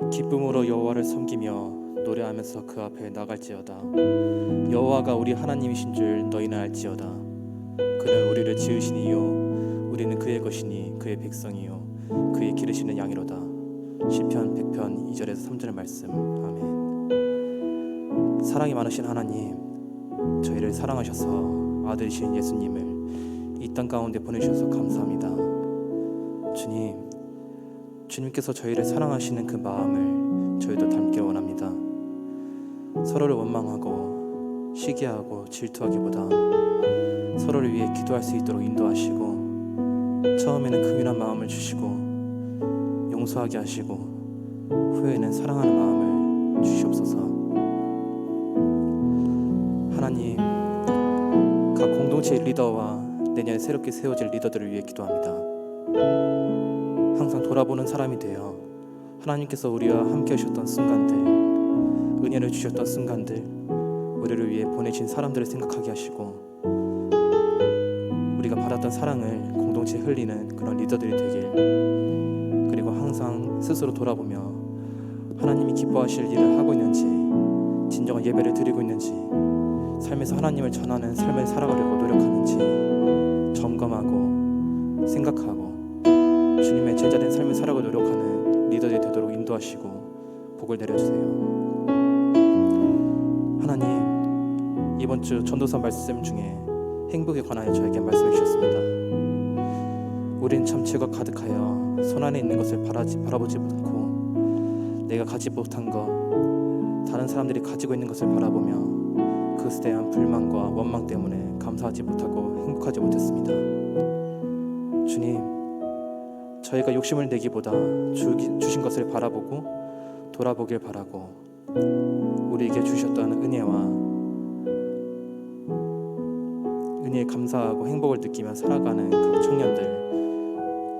기쁨으로 여호와를 섬기며 노래하면서 그 앞에 나갈지어다. 여호와가 우리 하나님이신 줄 너희는 알지어다. 그는 우리를 지으신 이요 우리는 그의 것이니 그의 백성이요 그의 기르시는 양이로다. 시편 100편 2절에서 3절 말씀. 아멘. 사랑이 많으신 하나님, 저희를 사랑하셔서 아들이신 예수님을 이 땅 가운데 보내주셔서 감사합니다. 주님께서 저희를 사랑하시는 그 마음을 저희도 닮기 원합니다. 서로를 원망하고 시기하고 질투하기보다 서로를 위해 기도할 수 있도록 인도하시고, 처음에는 긍휼한 마음을 주시고 용서하게 하시고 후에는 사랑하는 마음을 주시옵소서. 하나님, 각 공동체의 리더와 내년에 새롭게 세워질 리더들을 위해 기도합니다. 항상 돌아보는 사람이 되어 하나님께서 우리와 함께 하셨던 순간들, 은혜를 주셨던 순간들, 우리를 위해 보내신 사람들을 생각하게 하시고 우리가 받았던 사랑을 공동체에 흘리는 그런 리더들이 되길, 그리고 항상 스스로 돌아보며 하나님이 기뻐하실 일을 하고 있는지, 진정한 예배를 드리고 있는지, 삶에서 하나님을 전하는 삶을 살아가려고 노력하는지 점검하고 생각하고 주님의 제자된 삶을 살아가고 노력하는 리더들이 되도록 인도하시고 복을 내려주세요. 하나님, 이번 주 전도서 말씀 중에 행복에 관하여 저에게 말씀해 주셨습니다. 우린 참 죄가 가득하여 손안에 있는 것을 바라보지 않고 내가 가지 못한 것, 다른 사람들이 가지고 있는 것을 바라보며 그것에 대한 불만과 원망 때문에 감사하지 못하고 행복하지 못했습니다. 주님, 저희가 욕심을 내기보다 주신 것을 바라보고 돌아보길 바라고 우리에게 주셨던 은혜에 감사하고 행복을 느끼며 살아가는 각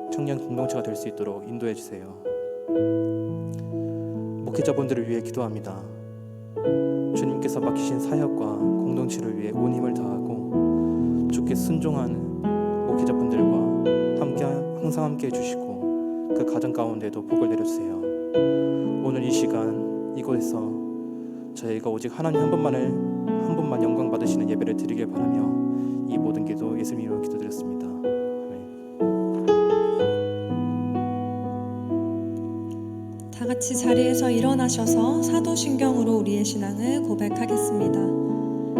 청년 공동체가 될 수 있도록 인도해 주세요. 목회자분들을 위해 기도합니다. 주님께서 맡기신 사역과 공동체를 위해 온 힘을 다하고 주께 순종하는 목회자분들과 항상 함께 해주시고 그 가정 가운데도 복을 내려주세요. 오늘 이 시간 이곳에서 저희가 오직 하나님 한 분만 영광 받으시는 예배를 드리길 바라며 이 모든 기도 예수님 이름으로 기도드렸습니다. 다 같이 자리에서 일어나셔서 사도신경으로 우리의 신앙을 고백하겠습니다.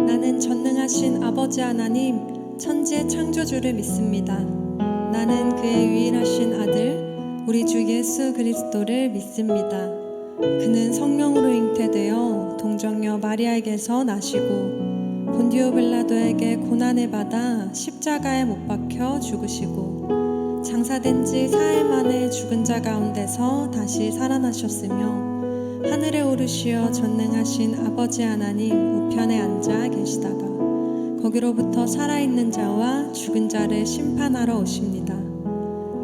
나는 전능하신 아버지 하나님, 천지의 창조주를 믿습니다. 나는 그의 유일하신 아들 우리 주 예수 그리스도를 믿습니다. 그는 성령으로 잉태되어 동정녀 마리아에게서 나시고 본디오 빌라도에게 고난을 받아 십자가에 못 박혀 죽으시고 장사된 지 사흘 만에 죽은 자 가운데서 다시 살아나셨으며 하늘에 오르시어 전능하신 아버지 하나님 우편에 앉아 계시다가 거기로부터 살아있는 자와 죽은 자를 심판하러 오십니다.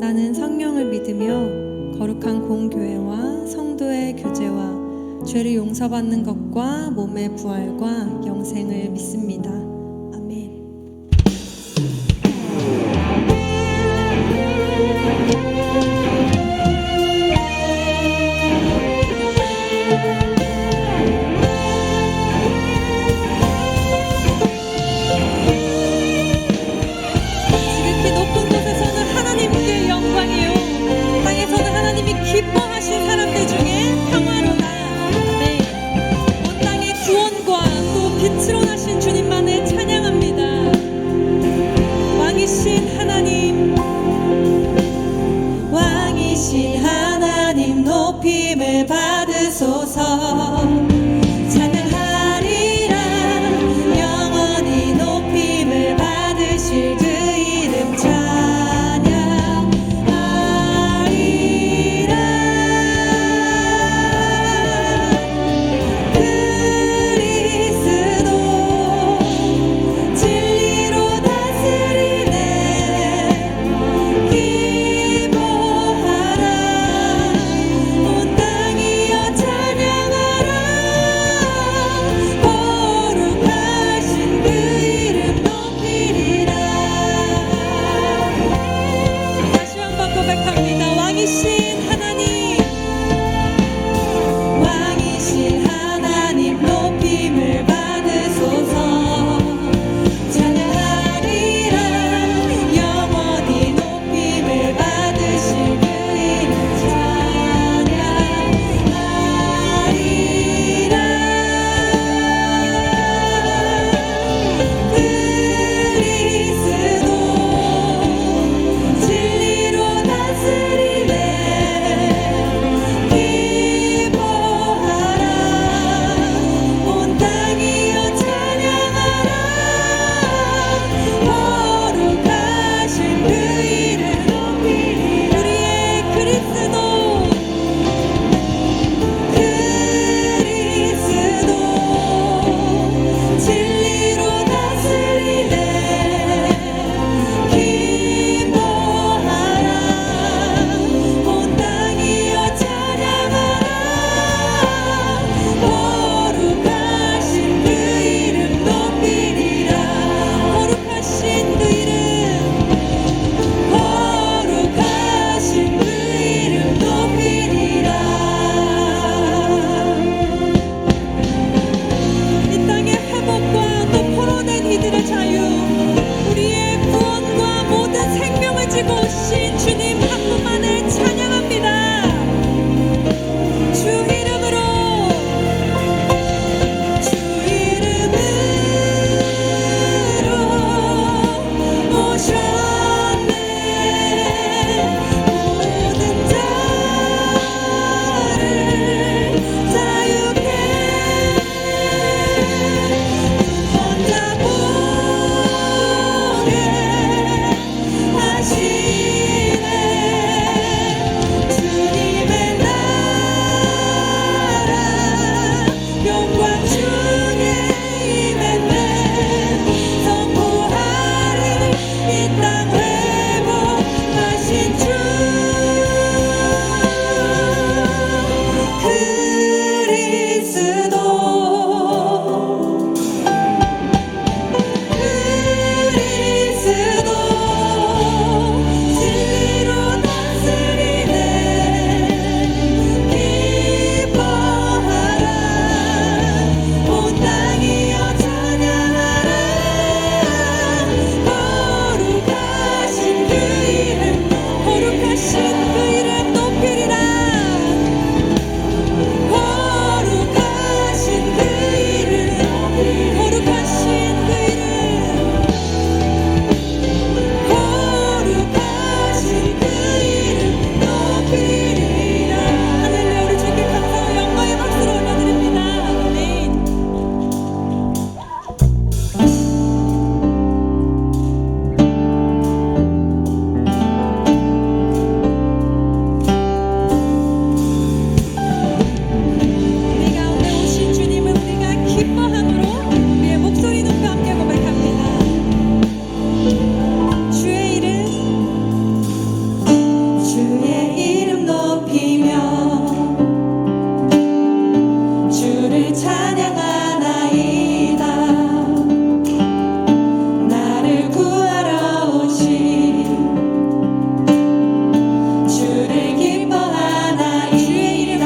나는 성령을 믿으며 거룩한 공교회와 성도의 교제와 죄를 용서받는 것과 몸의 부활과 영생을 믿습니다. 아멘. 지극히 높은 곳에서는 하나님께 영광이요, 땅에서는 하나님이 기뻐하신 사람들 중에 평화로다. 네, 온 땅의 구원과 또 빛으로 나신 주님만을 찬양합니다. 왕이신 하나님, 왕이신 하나님 높임을 받으소서. 찬양하리라 영원히 높임을 받으실 그 이름 찬양하리라. 그리스도 진리로 다스리네. 기뻐하라 온 땅이여 찬양하라. 주를 찬양하나이다. 나를 구하러 오신 주를 기뻐하나이다.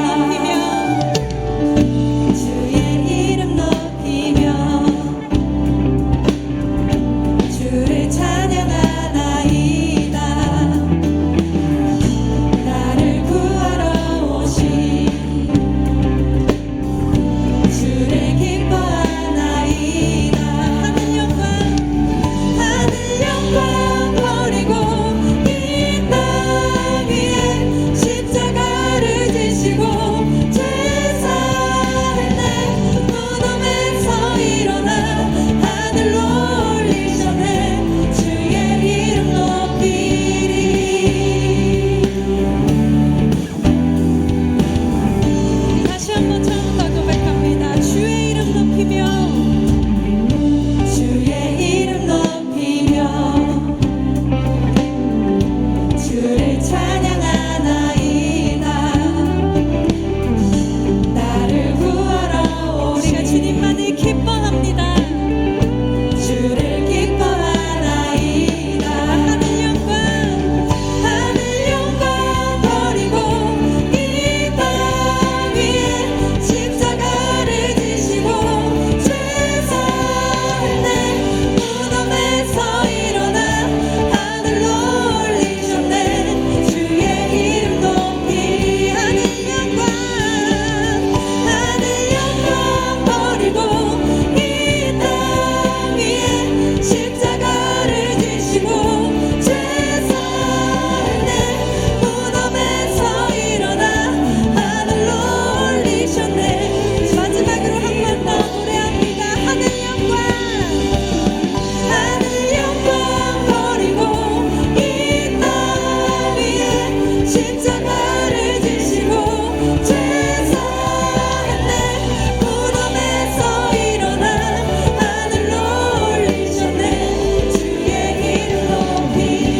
주의 이름 높이며 주를 찬양하나이다. 나를 구하러 오신 주를 기뻐하나이다. 하늘 영광 버리고 이 땅 위에 십자가를 지시고 죄사를 내 무덤에서 일어나 하늘로 올리셨네. 주의 이름 높이리. 다시 한번 처음부터 고백합니다. 주의 이름 높이며 주의 이름 높이며 주를 찬양하나이다. 나를 구하러 우리가 주님만을 기뻐합니다. 주를 기뻐하나이다. 하늘 영광 버리고 이 땅 위에 십자가를 지시고 죄사를 내 무덤에서 일어나 하늘로 올리셨네. 주의 이름 높이. 하늘 영광 버리고 이 땅 위에 십자가를 지시고 죄사를 내 무덤에서 일어나 하늘로 올리셨네. 마지막으로 한 번 더 노래합니다. 하늘 영광 버리고 이 땅 위에 십자가를 지시고 죄사를 내 무덤에서 일어나 하늘로 올리셨네. 주의 이름 높이리.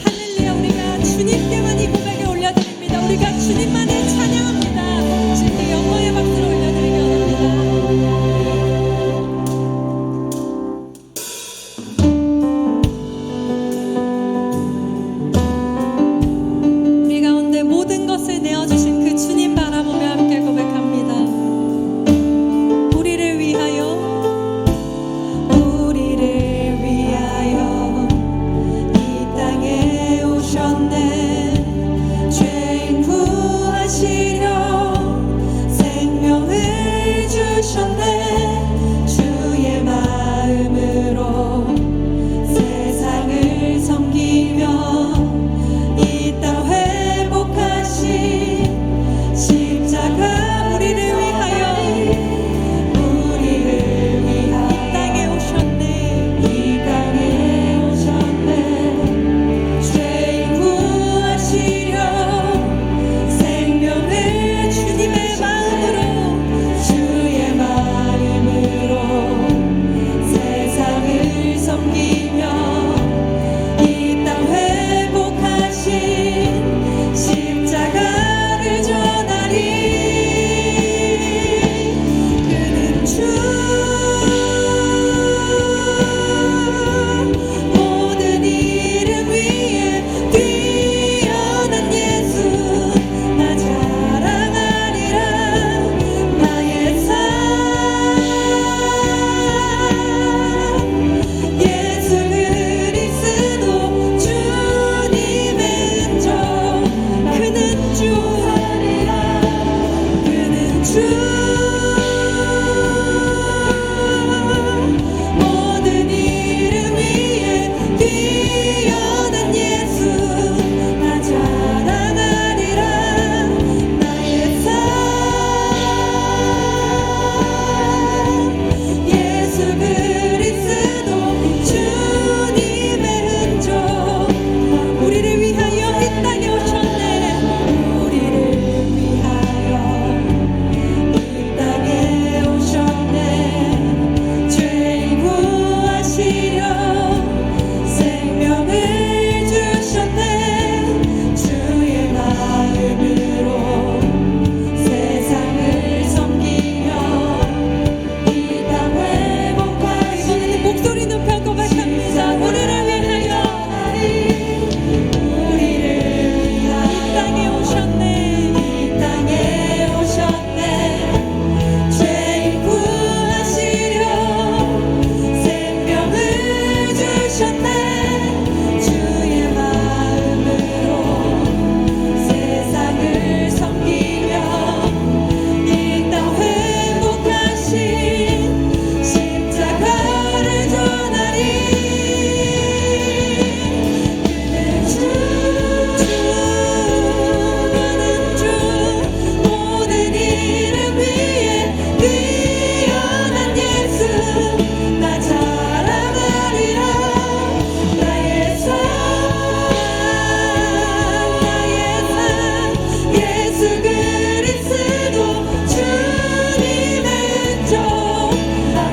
할렐루야. 우리가 주님께만 이 고백을 올려드립니다. 우리가 주님만을 찬양합니다. 주님께 영광의 박수를 올려드리기 원합니다. 우리 가운데 모든 것을 내어주신 그 주님 바라보며 함께 고백합니다. 우리를 위하여 이 땅에 오셨네. 죄인 구하시려 생명을 주셨네. 주의 마음으로 세상을 섬기며 이 땅 회복하신 십자가 우리를 위하여 이 땅에 오셨네. 죄인 구하시려 생명을 주님의 마음으로 주의 마음으로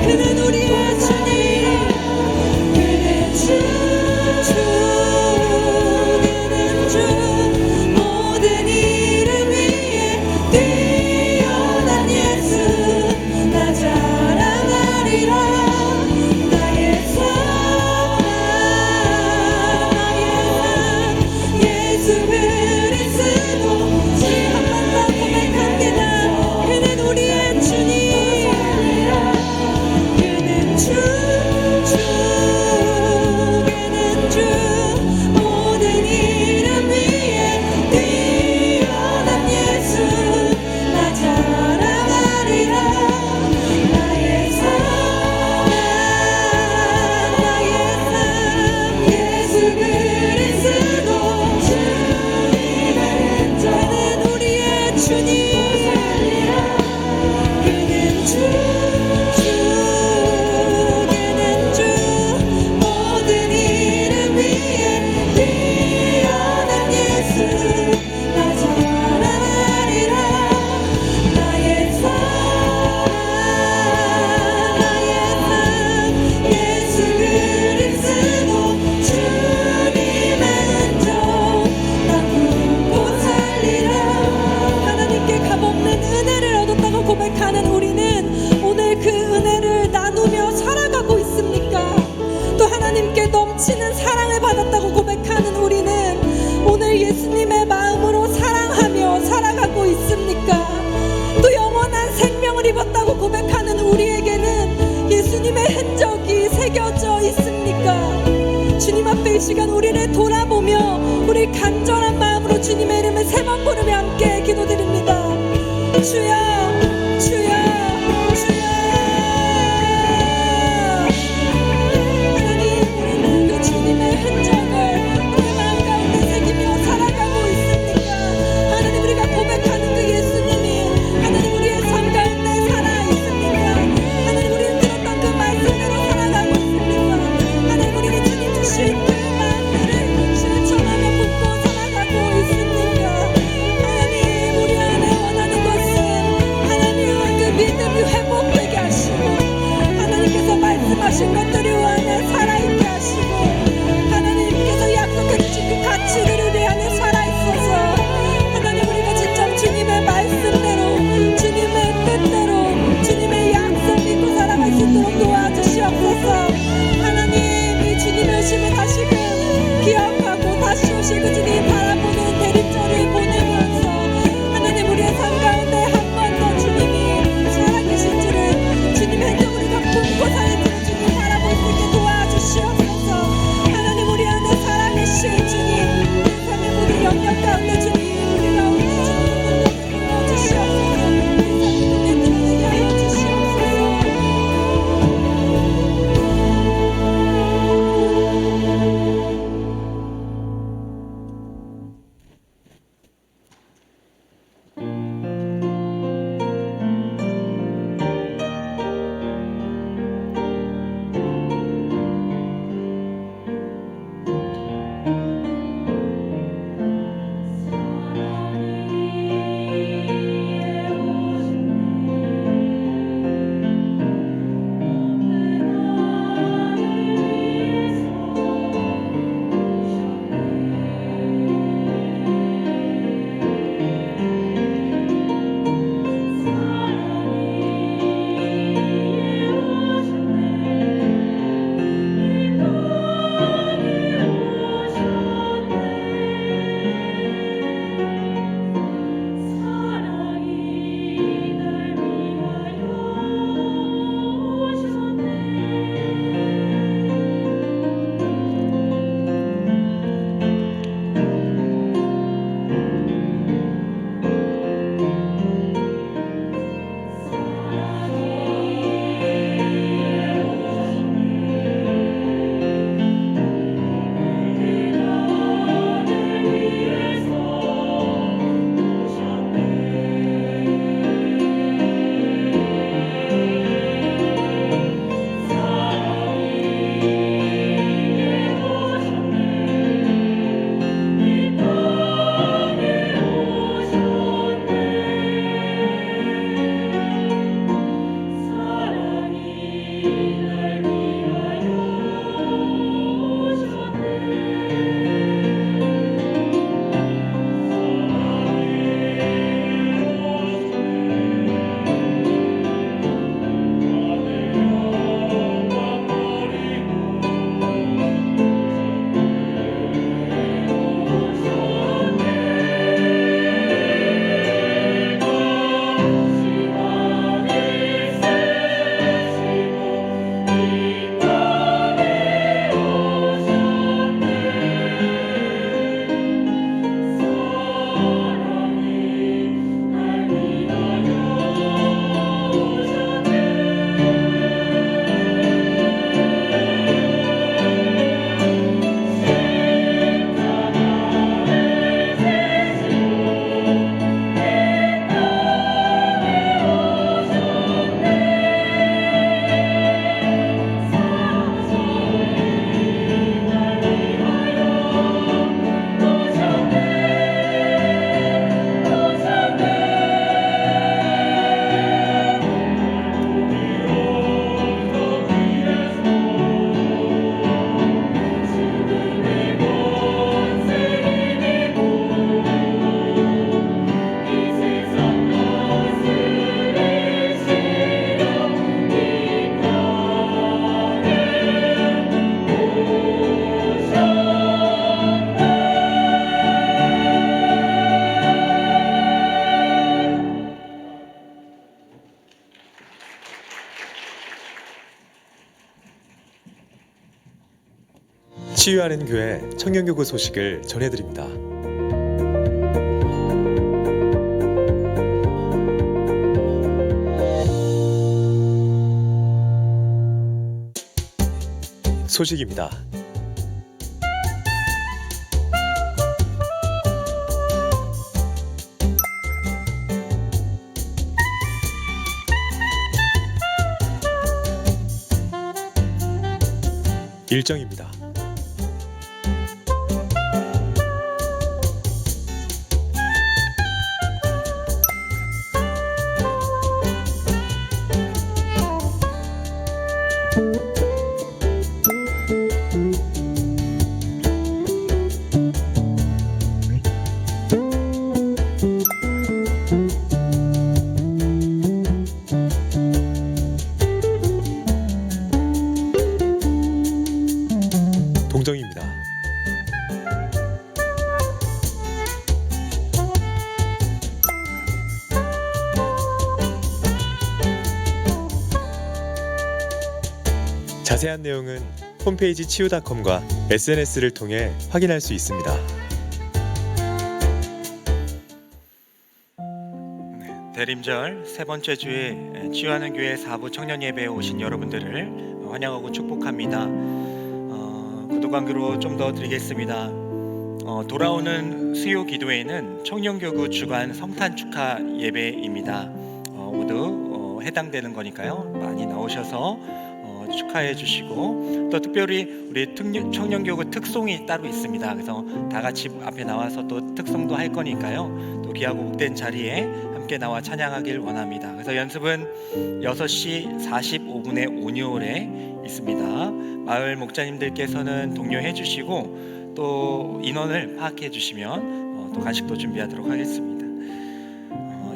그는 우리의 주님 그는 주 그는 주 모든 이름 위에 뛰어난 예수 나 자랑하리라 나의 사랑 예수 그리스도 우리 한 번 더 고백합니다. 그는 우리의 주님 그는 주 그는 주 모든 이름 위에 뛰어난 예수 나 자랑하리라 나의 사랑 예수 그리스도 주님의 은총 그는 우리의 주님 그는 주 그는 주 모든 이름 위에 뛰어난 예수 나 자랑하리라 나의 사랑 예수 그리스도 주님의 은총 나 품고 살리라 하나님께 값없는 은혜를 얻었다고 고백하는 우리는 오늘 그 은혜를 나누며 살아가고 있습니까? 또 하나님께 넘치는 사랑을 받았다고 고백하는 우리는 오늘 예수님의 마음으로 사랑하며 살아가고 있습니까? 또 영원한 생명을 입었다고 고백하는 우리에게는 예수님의 흔적이 새겨져 있습니까? 주님 앞에 이 시간 우리를 돌아보며 우리 간절한 마음으로 주님의 이름을 세 번 부르며 함께 기도드립니다. 주여 주여 주여 하나님 우리는 그 주님의 흔적을 우리 마음 가운데 새기며 살아가고 있습니까? 하나님 우리가 고백하는 그 예수님이 하나님 우리의 삶 가운데 살아있습니까? 하나님 우리는 들었던 그 말씀대로 살아가고 있습니까? 하나님 우리는 주님 주신 그 말씀을 실천하며 붙고 살아가고 있습니까? 하나님 우리 안에 원하는 것은 하나님 그 믿음이 회복되게 하시고 하나님께서 말씀하신 것들이 우리 안에 살아있게 하시고 하나님께서 약속해 주신 그 가치들이 우리 안에 살아있어서 하나님 우리가 진짜 주님의 말씀대로 주님의 뜻대로 주님의 약속 믿고 살아갈 수 있도록 도와주시옵소서. 하나님 이 주님의 오심을 다시금 기억하고 다시 오실 그 주님 바라보는 대리절을 보내면서 하나님 우리의 삶 가운데 한 번 더 주님이 살아계신지를 주님의 행동 우리가 품고 사는 줄을 주님 바라볼 수 있게 도와주시옵소서. 하나님 우리 안에 살아계신 주님 우리 삶의 모든 영역 가운데 주님 우리 가운데 주님 불러주시옵소서. 우리 삶의 눈에 들어오게 하여 주시옵소서. 치유하는 교회 청년교구 소식을 전해드립니다. 소식입니다. 일정입니다. 동정입니다. 자세한 내용은 홈페이지 치유닷컴과 SNS를 통해 확인할 수 있습니다. 대림절 세 번째 주에 치유하는 교회 4부 청년 예배에 오신 여러분들을 환영하고 축복합니다. 구독관계로 좀 더 드리겠습니다. 돌아오는 수요 기도회는 청년교구 주간 성탄 축하 예배입니다. 모두 해당되는 거니까요. 많이 나오셔서 축하해 주시고, 또 특별히 우리 청년교구 특송이 따로 있습니다. 그래서 다 같이 앞에 나와서 또 특송도 할 거니까요. 또 귀하고 복된 자리에 함께 나와 찬양하길 원합니다. 그래서 연습은 6시 45분에 온유홀에 있습니다. 마을 목자님들께서는 독려해 주시고 또 인원을 파악해 주시면 또 간식도 준비하도록 하겠습니다.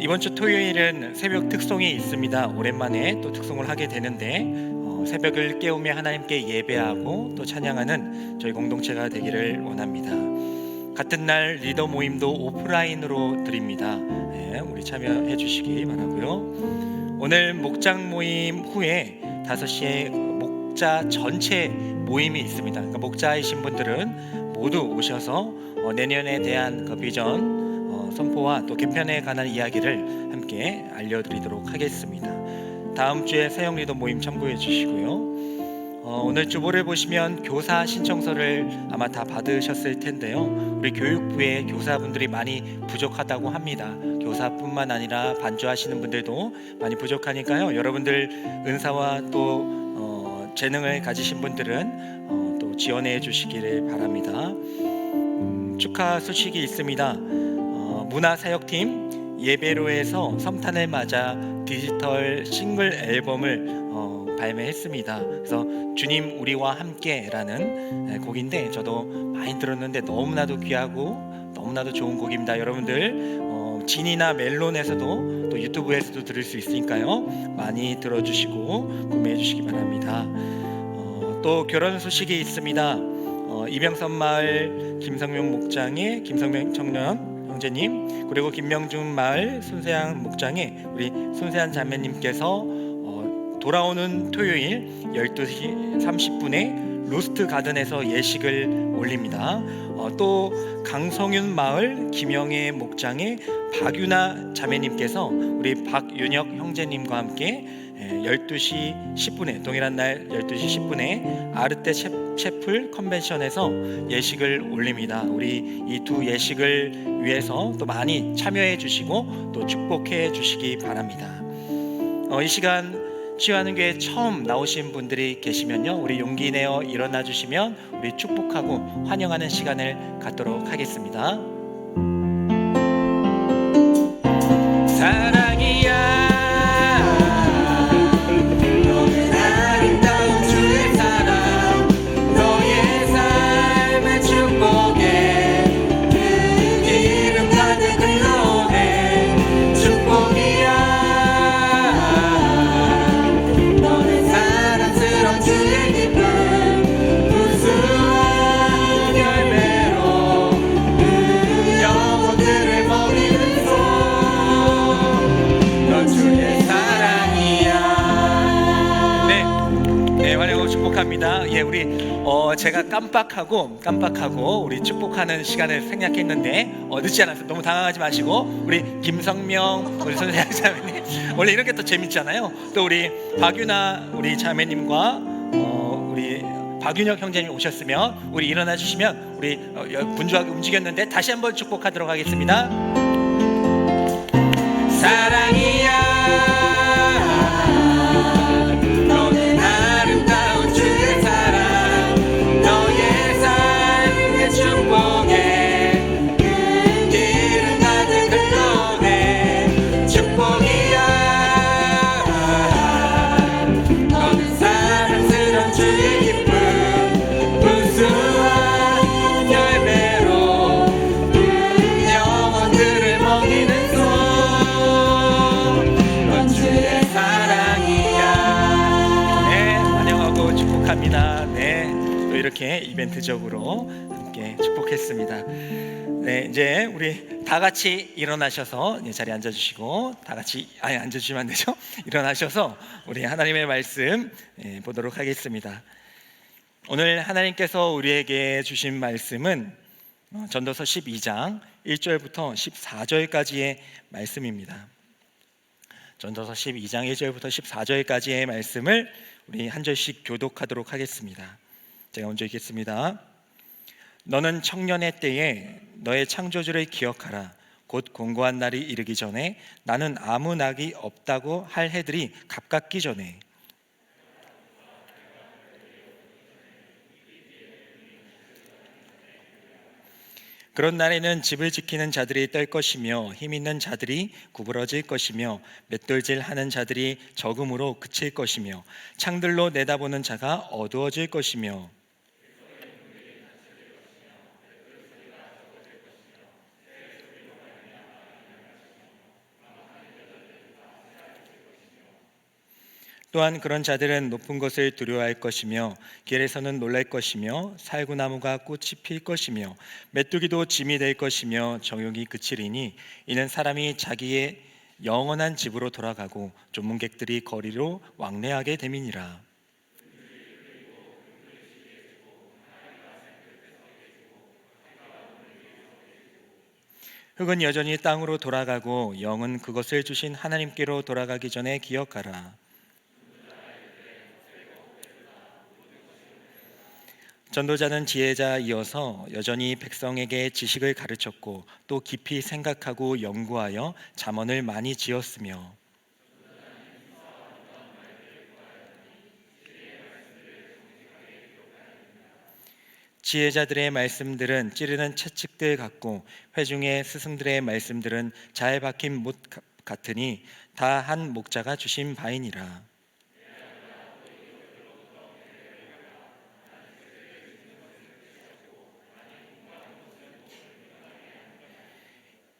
이번 주 토요일은 새벽 특송이 있습니다. 오랜만에 또 특송을 하게 되는데 새벽을 깨우며 하나님께 예배하고 또 찬양하는 저희 공동체가 되기를 원합니다. 같은 날 리더 모임도 오프라인으로 드립니다. 네, 우리 참여해 주시기 바라고요. 오늘 목장 모임 후에 5시에 목자 전체 모임이 있습니다. 그러니까 목자이신 분들은 모두 오셔서 내년에 대한 그 비전 선포와 또 개편에 관한 이야기를 함께 알려드리도록 하겠습니다. 다음 주에 사역 리더 모임 참고해 주시고요. 오늘 주보를 보시면 교사 신청서를 아마 다 받으셨을 텐데요. 우리 교육부에 교사분들이 많이 부족하다고 합니다. 교사뿐만 아니라 반주하시는 분들도 많이 부족하니까요. 여러분들 은사와 또 재능을 가지신 분들은 또 지원해 주시기를 바랍니다. 축하 소식이 있습니다. 문화사역팀 예배로에서 성탄을 맞아 디지털 싱글 앨범을 발매했습니다. 그래서 주님 우리와 함께라는 곡인데 저도 많이 들었는데 너무나도 귀하고 너무나도 좋은 곡입니다. 여러분들 진이나 멜론에서도 또 유튜브에서도 들을 수 있으니까요. 많이 들어주시고 구매해 주시기 바랍니다. 또 결혼 소식이 있습니다. 이병선 마을 김성명 목장의 김성명 청년 형제님, 그리고 김명준 마을 손세양 목장의 우리 손세한 자매님께서 돌아오는 토요일 12시 30분에 로스트 가든에서 예식을 올립니다. 또 강성윤 마을 김영애 목장의 박유나 자매님께서 우리 박윤혁 형제님과 함께 12시 10분에 동일한 날 12시 10분에 아르테 채플 컨벤션에서 예식을 올립니다. 우리 이 두 예식을 위해서 또 많이 참여해 주시고 또 축복해 주시기 바랍니다. 이 시간 치유하는 교회 처음 나오신 분들이 계시면요, 우리 용기 내어 일어나 주시면 우리 축복하고 환영하는 시간을 갖도록 하겠습니다. 사랑이야 축복합니다. 예, 우리 제가 깜빡하고 우리 축복하는 시간을 생략했는데 늦지 않아서 너무 당황하지 마시고 우리 김성명 우리 선생님 자매님 원래 이런 게 더 재밌잖아요. 또 우리 박유나 우리 자매님과 우리 박윤혁 형제님 오셨으면 우리 일어나 주시면 우리 분주하게 움직였는데 다시 한번 축복하도록 하겠습니다. 사랑이야 너는 아름다운 주의 사랑 너의 삶의 축복에 길은 가득 흘러내 축복이야 너는 사랑스러운 주의 기쁨 무수한 열매로 영혼들을 먹이는 넌 주의 사랑이야. 네, 환영하고 축복합니다. 네, 또 이렇게 이벤트적으로 함께 축복했습니다. 네, 이제 우리 다 같이 일어나셔서 자리에 앉아주시고 다 같이 앉아주시면 안 되죠? 일어나셔서 우리 하나님의 말씀 보도록 하겠습니다. 오늘 하나님께서 우리에게 주신 말씀은 전도서 12장 1절부터 14절까지의 말씀입니다. 전도서 12장 1절부터 14절까지의 말씀을 우리 한 절씩 교독하도록 하겠습니다. 제가 먼저 읽겠습니다. 너는 청년의 때에 너의 창조주를 기억하라. 곧 공고한 날이 이르기 전에 나는 아무 낙이 없다고 할 해들이 가깝기 전에 그런 날에는 집을 지키는 자들이 떨 것이며 힘 있는 자들이 구부러질 것이며 맷돌질하는 자들이 적음으로 그칠 것이며 창들로 내다보는 자가 어두워질 것이며 또한 그런 자들은 높은 것을 두려워할 것이며 길에서는 놀랄 것이며 살구나무가 꽃이 필 것이며 메뚜기도 짐이 될 것이며 정욕이 그치리니 이는 사람이 자기의 영원한 집으로 돌아가고 조문객들이 거리로 왕래하게 됨이니라. 흙은 여전히 땅으로 돌아가고 영은 그것을 주신 하나님께로 돌아가기 전에 기억하라. 전도자는 지혜자이어서 여전히 백성에게 지식을 가르쳤고 또 깊이 생각하고 연구하여 잠언을 많이 지었으며 지혜자들의 말씀들은 찌르는 채찍들 같고 회중의 스승들의 말씀들은 잘 박힌 못 같으니 다 한 목자가 주신 바이니라.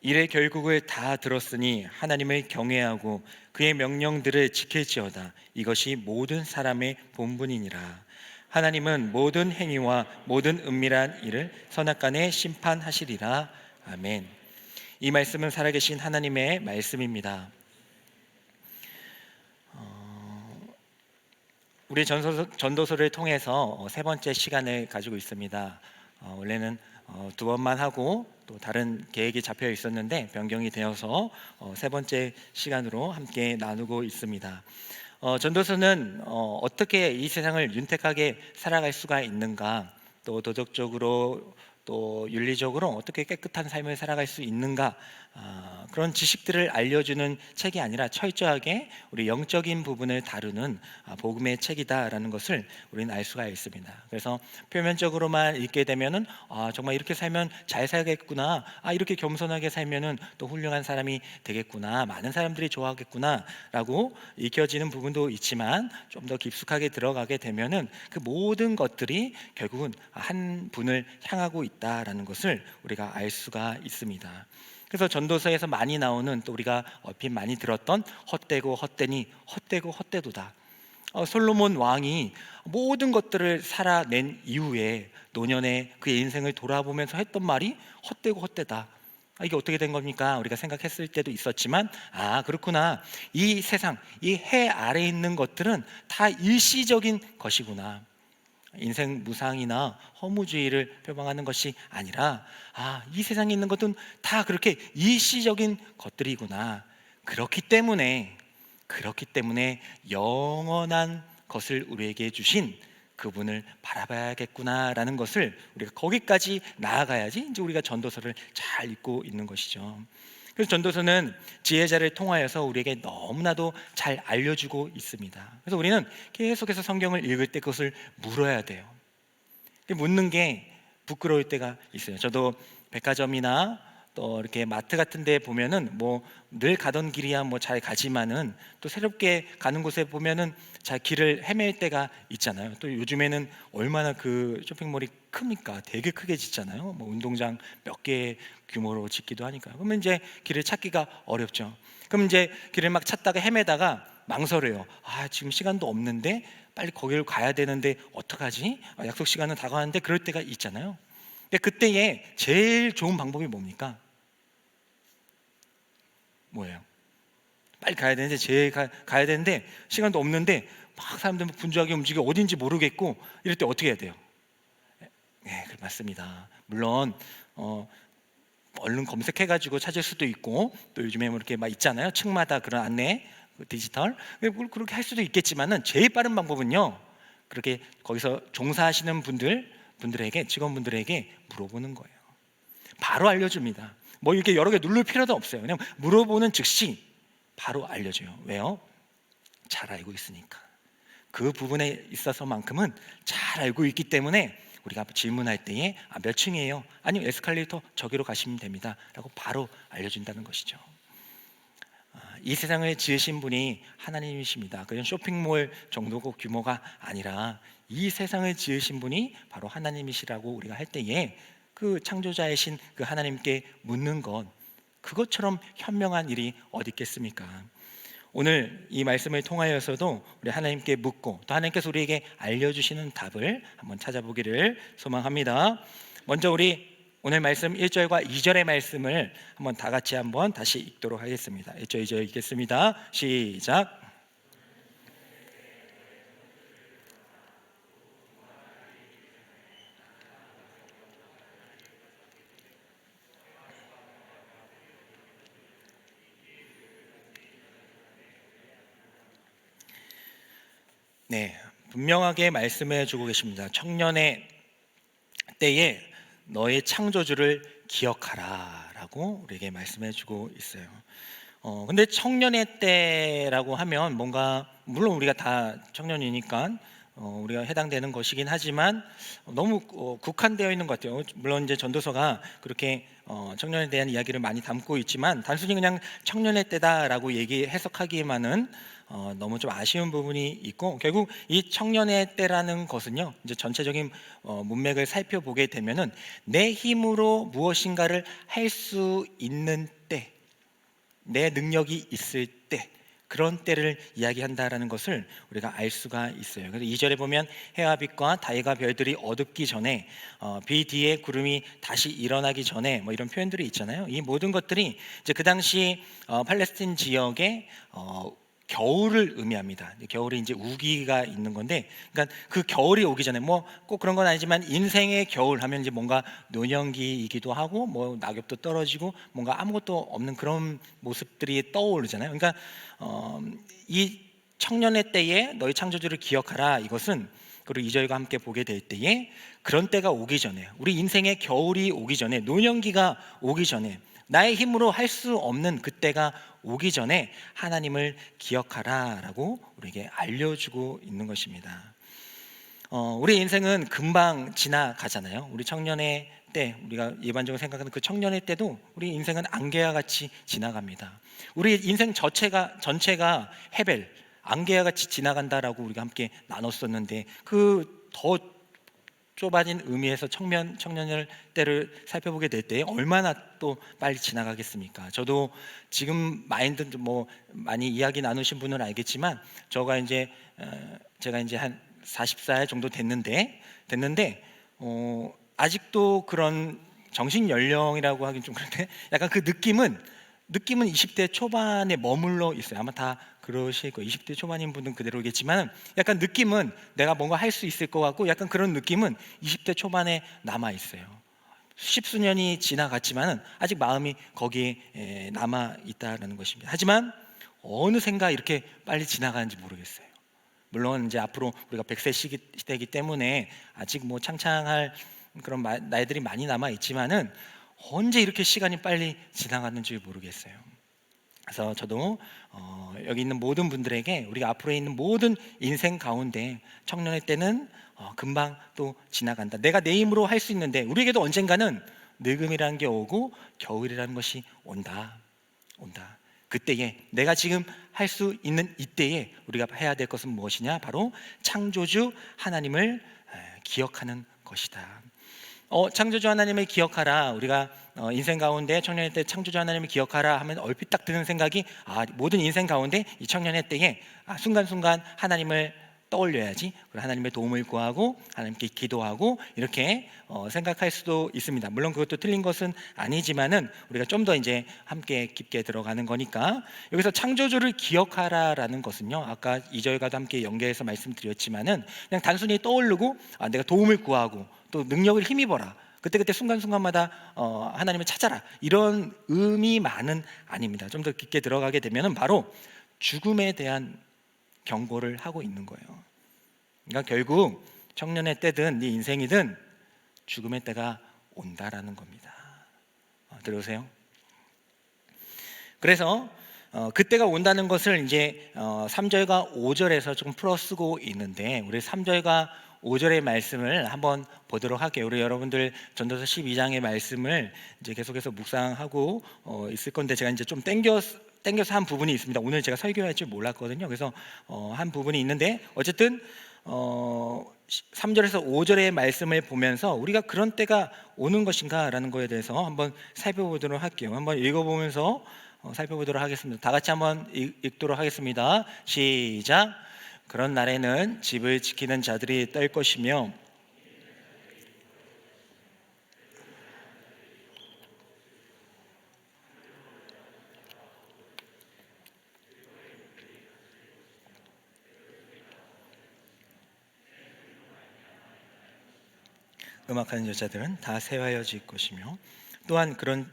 이래 결국을 다 들었으니 하나님을 경외하고 그의 명령들을 지킬지어다. 이것이 모든 사람의 본분이니라. 하나님은 모든 행위와 모든 은밀한 일을 선악간에 심판하시리라. 아멘. 이 말씀은 살아계신 하나님의 말씀입니다. 우리 전도서를 통해서 세 번째 시간을 가지고 있습니다. 원래는 두 번만 하고 또 다른 계획이 잡혀 있었는데 변경이 되어서 세 번째 시간으로 함께 나누고 있습니다. 전도서는 어떻게 이 세상을 윤택하게 살아갈 수가 있는가, 또 도덕적으로 또 윤리적으로 어떻게 깨끗한 삶을 살아갈 수 있는가, 그런 지식들을 알려주는 책이 아니라 철저하게 우리 영적인 부분을 다루는 복음의 책이다라는 것을 우리는 알 수가 있습니다. 그래서 표면적으로만 읽게 되면은 정말 이렇게 살면 잘 살겠구나, 이렇게 겸손하게 살면은 또 훌륭한 사람이 되겠구나, 많은 사람들이 좋아하겠구나라고 읽혀지는 부분도 있지만 좀 더 깊숙하게 들어가게 되면은 그 모든 것들이 결국은 한 분을 향하고 있다라는 것을 우리가 알 수가 있습니다. 그래서 전도서에서 많이 나오는, 또 우리가 얼핏 많이 들었던 헛되고 헛되니 헛되고 헛되도다. 솔로몬 왕이 모든 것들을 살아낸 이후에 노년에 그의 인생을 돌아보면서 했던 말이 헛되고 헛되다. 이게 어떻게 된 겁니까? 우리가 생각했을 때도 있었지만 그렇구나, 이 세상, 이 해 아래에 있는 것들은 다 일시적인 것이구나. 인생 무상이나 허무주의를 표방하는 것이 아니라 이 세상에 있는 것은 다 그렇게 일시적인 것들이구나. 그렇기 때문에 영원한 것을 우리에게 주신 그분을 바라봐야겠구나라는 것을 우리가 거기까지 나아가야지 이제 우리가 전도서를 잘 읽고 있는 것이죠. 그래서 전도서는 지혜자를 통하여서 우리에게 너무나도 잘 알려주고 있습니다. 그래서 우리는 계속해서 성경을 읽을 때 그것을 물어야 돼요. 묻는 게 부끄러울 때가 있어요. 저도 백화점이나 또 이렇게 마트 같은 데 보면은 뭐 늘 가던 길이야 뭐 잘 가지만은 또 새롭게 가는 곳에 보면은 잘 길을 헤맬 때가 있잖아요. 또 요즘에는 얼마나 그 쇼핑몰이 큽니까? 되게 크게 짓잖아요. 뭐 운동장 몇 개 규모로 짓기도 하니까. 그러면 이제 길을 찾기가 어렵죠. 그럼 이제 길을 막 찾다가 헤매다가 망설여요. 지금 시간도 없는데 빨리 거기를 가야 되는데 어떡하지? 약속 시간은 다가왔는데 그럴 때가 있잖아요. 근데 그때에 제일 좋은 방법이 뭡니까? 뭐예요? 빨리 가야 되는데 가야 되는데 시간도 없는데 막 사람들 분주하게 움직여 어딘지 모르겠고 이럴 때 어떻게 해야 돼요? 네, 맞습니다. 물론 얼른 검색해가지고 찾을 수도 있고 또 요즘에 뭐 이렇게 막 있잖아요. 층마다 그런 안내 디지털 그렇게 할 수도 있겠지만은 제일 빠른 방법은요. 그렇게 거기서 종사하시는 분들에게 직원분들에게 물어보는 거예요. 바로 알려줍니다. 뭐 이렇게 여러 개 누를 필요도 없어요. 그냥 물어보는 즉시 바로 알려줘요. 왜요? 잘 알고 있으니까. 그 부분에 있어서만큼은 잘 알고 있기 때문에 우리가 질문할 때에 몇 층이에요? 아니면 에스컬레이터 저기로 가시면 됩니다 라고 바로 알려준다는 것이죠. 이 세상을 지으신 분이 하나님이십니다. 그냥 쇼핑몰 정도고 규모가 아니라 이 세상을 지으신 분이 바로 하나님이시라고 우리가 할 때에 그 창조자이신 그 하나님께 묻는 것, 그것처럼 현명한 일이 어디 있겠습니까? 오늘 이 말씀을 통하여서도 우리 하나님께 묻고 또 하나님께서 우리에게 알려주시는 답을 한번 찾아보기를 소망합니다. 먼저 우리 오늘 말씀 1절과 2절의 말씀을 한번 다 같이 한번 다시 읽도록 하겠습니다. 1절 2절 읽겠습니다. 시작. 네, 분명하게 말씀해 주고 계십니다. 청년의 때에 너의 창조주를 기억하라라고 우리에게 말씀해 주고 있어요. 근데 청년의 때라고 하면 뭔가 물론 우리가 다 청년이니까 우리가 해당되는 것이긴 하지만 너무 국한되어 있는 것 같아요. 물론 이제 전도서가 그렇게 청년에 대한 이야기를 많이 담고 있지만 단순히 그냥 청년의 때다라고 해석하기에만은 너무 좀 아쉬운 부분이 있고 결국 이 청년의 때라는 것은요 이제 전체적인 문맥을 살펴보게 되면은 내 힘으로 무엇인가를 할 수 있는 때, 내 능력이 있을 때 그런 때를 이야기한다라는 것을 우리가 알 수가 있어요. 그래서 2절에 보면 해와 빛과 달과 별들이 어둡기 전에 비 뒤에 구름이 다시 일어나기 전에 뭐 이런 표현들이 있잖아요. 이 모든 것들이 이제 그 당시 팔레스틴 지역의 겨울을 의미합니다. 겨울이 이제 우기가 있는 건데, 그러니까 그 겨울이 오기 전에 뭐 꼭 그런 건 아니지만 인생의 겨울 하면 이제 뭔가 노년기이기도 하고 뭐 낙엽도 떨어지고 뭔가 아무것도 없는 그런 모습들이 떠오르잖아요. 그러니까 이 청년의 때에 너희 창조주를 기억하라 이것은 그리고 2절과 함께 보게 될 때에 그런 때가 오기 전에 우리 인생의 겨울이 오기 전에 노년기가 오기 전에 나의 힘으로 할 수 없는 그때가 오기 전에 하나님을 기억하라라고 우리에게 알려주고 있는 것입니다. 우리 인생은 금방 지나가잖아요. 우리 청년의 때, 우리가 일반적으로 생각하는 그 청년의 때도 우리 인생은 안개와 같이 지나갑니다. 우리 인생 전체가 헤벨, 안개와 같이 지나간다라고 우리가 함께 나눴었는데 그 더 좁아진 의미에서 청년의 때를 살펴보게 될 때 얼마나 또 빨리 지나가겠습니까? 저도 지금 마인드 뭐 많이 이야기 나누신 분은 알겠지만 제가 이제 한 40살 정도 됐는데 아직도 그런 정신 연령이라고 하긴 좀 그런데 약간 그 느낌은 느낌은 20대 초반에 머물러 있어요. 아마 다 그러실 거예요. 20대 초반인 분은 그대로겠지만 약간 느낌은 내가 뭔가 할 수 있을 것 같고 약간 그런 느낌은 20대 초반에 남아 있어요. 십수년이 지나갔지만은 아직 마음이 거기에 남아 있다라는 것입니다. 하지만 어느샌가 이렇게 빨리 지나가는지 모르겠어요. 물론 이제 앞으로 우리가 100세 시대이기 때문에 아직 뭐 창창할 그런 나이들이 많이 남아 있지만은 언제 이렇게 시간이 빨리 지나갔는지 모르겠어요. 그래서 저도 여기 있는 모든 분들에게 우리가 앞으로 있는 모든 인생 가운데 청년의 때는 금방 또 지나간다. 내가 내 힘으로 할 수 있는데 우리에게도 언젠가는 늙음이라는 게 오고 겨울이라는 것이 온다. 그때에 내가 지금 할 수 있는 이때에 우리가 해야 될 것은 무엇이냐? 바로 창조주 하나님을 기억하는 것이다. 창조주 하나님을 기억하라. 우리가 인생 가운데 청년의 때 창조주 하나님을 기억하라 하면 얼핏 딱 드는 생각이 모든 인생 가운데 이 청년의 때에 순간순간 하나님을 떠올려야지. 그리고 하나님의 도움을 구하고 하나님께 기도하고 이렇게 생각할 수도 있습니다. 물론 그것도 틀린 것은 아니지만은 우리가 좀 더 이제 함께 깊게 들어가는 거니까 여기서 창조주를 기억하라라는 것은요. 아까 2절과도 함께 연계해서 말씀드렸지만은 그냥 단순히 떠오르고 내가 도움을 구하고 또 능력을 힘입어라. 그때 순간순간마다 하나님을 찾아라. 이런 의미만은 아닙니다. 좀 더 깊게 들어가게 되면은 바로 죽음에 대한 경고를 하고 있는 거예요. 그러니까 결국 청년의 때든 네 인생이든 죽음의 때가 온다라는 겁니다. 들으세요? 그래서 그때가 온다는 것을 이제 3절과 5절에서 조금 풀어쓰고 있는데 우리 3절과 5절의 말씀을 한번 보도록 할게요. 우리 여러분들 전도서 12장의 말씀을 이제 계속해서 묵상하고 있을 건데 제가 이제 좀 땡겨서 한 부분이 있습니다. 오늘 제가 설교할 줄 몰랐거든요. 그래서 한 부분이 있는데 어쨌든 3절에서 5절의 말씀을 보면서 우리가 그런 때가 오는 것인가라는 거에 대해서 한번 살펴보도록 할게요. 한번 읽어보면서 살펴보도록 하겠습니다. 다 같이 한번 읽도록 하겠습니다. 시작. 그런 날에는 집을 지키는 자들이 떨 것이며 음악하는 여자들은 다 세화여질 것이며 또한 그런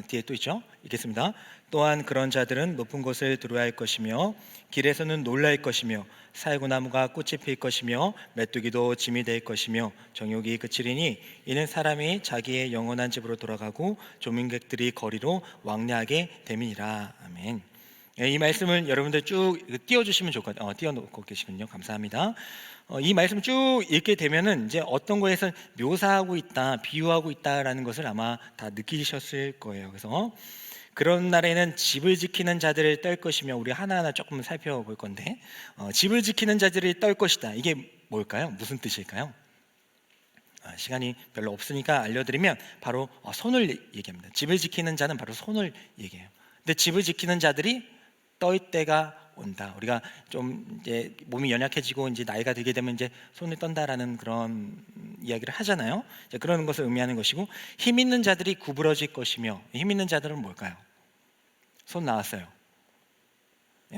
뒤에 또 있죠. 읽겠습니다. 또한 그런 자들은 높은 곳을 두루할 것이며 길에서는 놀랄 것이며 살구나무가 꽃이 필 것이며 메뚜기도 짐이 될 것이며 정욕이 그치리니 이는 사람이 자기의 영원한 집으로 돌아가고 조민객들이 거리로 왕래하게 됨이니라. 아멘. 이 말씀을 여러분들 쭉 띄워주시면 좋을 것 같아요. 띄워놓고 계시군요. 감사합니다. 이 말씀 쭉 읽게 되면은 이제 어떤 거에서 묘사하고 있다, 비유하고 있다라는 것을 아마 다 느끼셨을 거예요. 그래서 그런 날에는 집을 지키는 자들을 떨 것이며 우리 하나하나 조금 살펴볼 건데 집을 지키는 자들을 떨 것이다. 이게 뭘까요? 무슨 뜻일까요? 시간이 별로 없으니까 알려드리면 바로 손을 얘기합니다. 집을 지키는 자는 바로 손을 얘기해요. 근데 집을 지키는 자들이 떨 때가 온다. 우리가 좀 이제 몸이 연약해지고 이제 나이가 들게 되면 이제 손을 떤다라는 그런 이야기를 하잖아요. 이제 그런 것을 의미하는 것이고 힘 있는 자들이 구부러질 것이며 힘 있는 자들은 뭘까요? 손 나왔어요.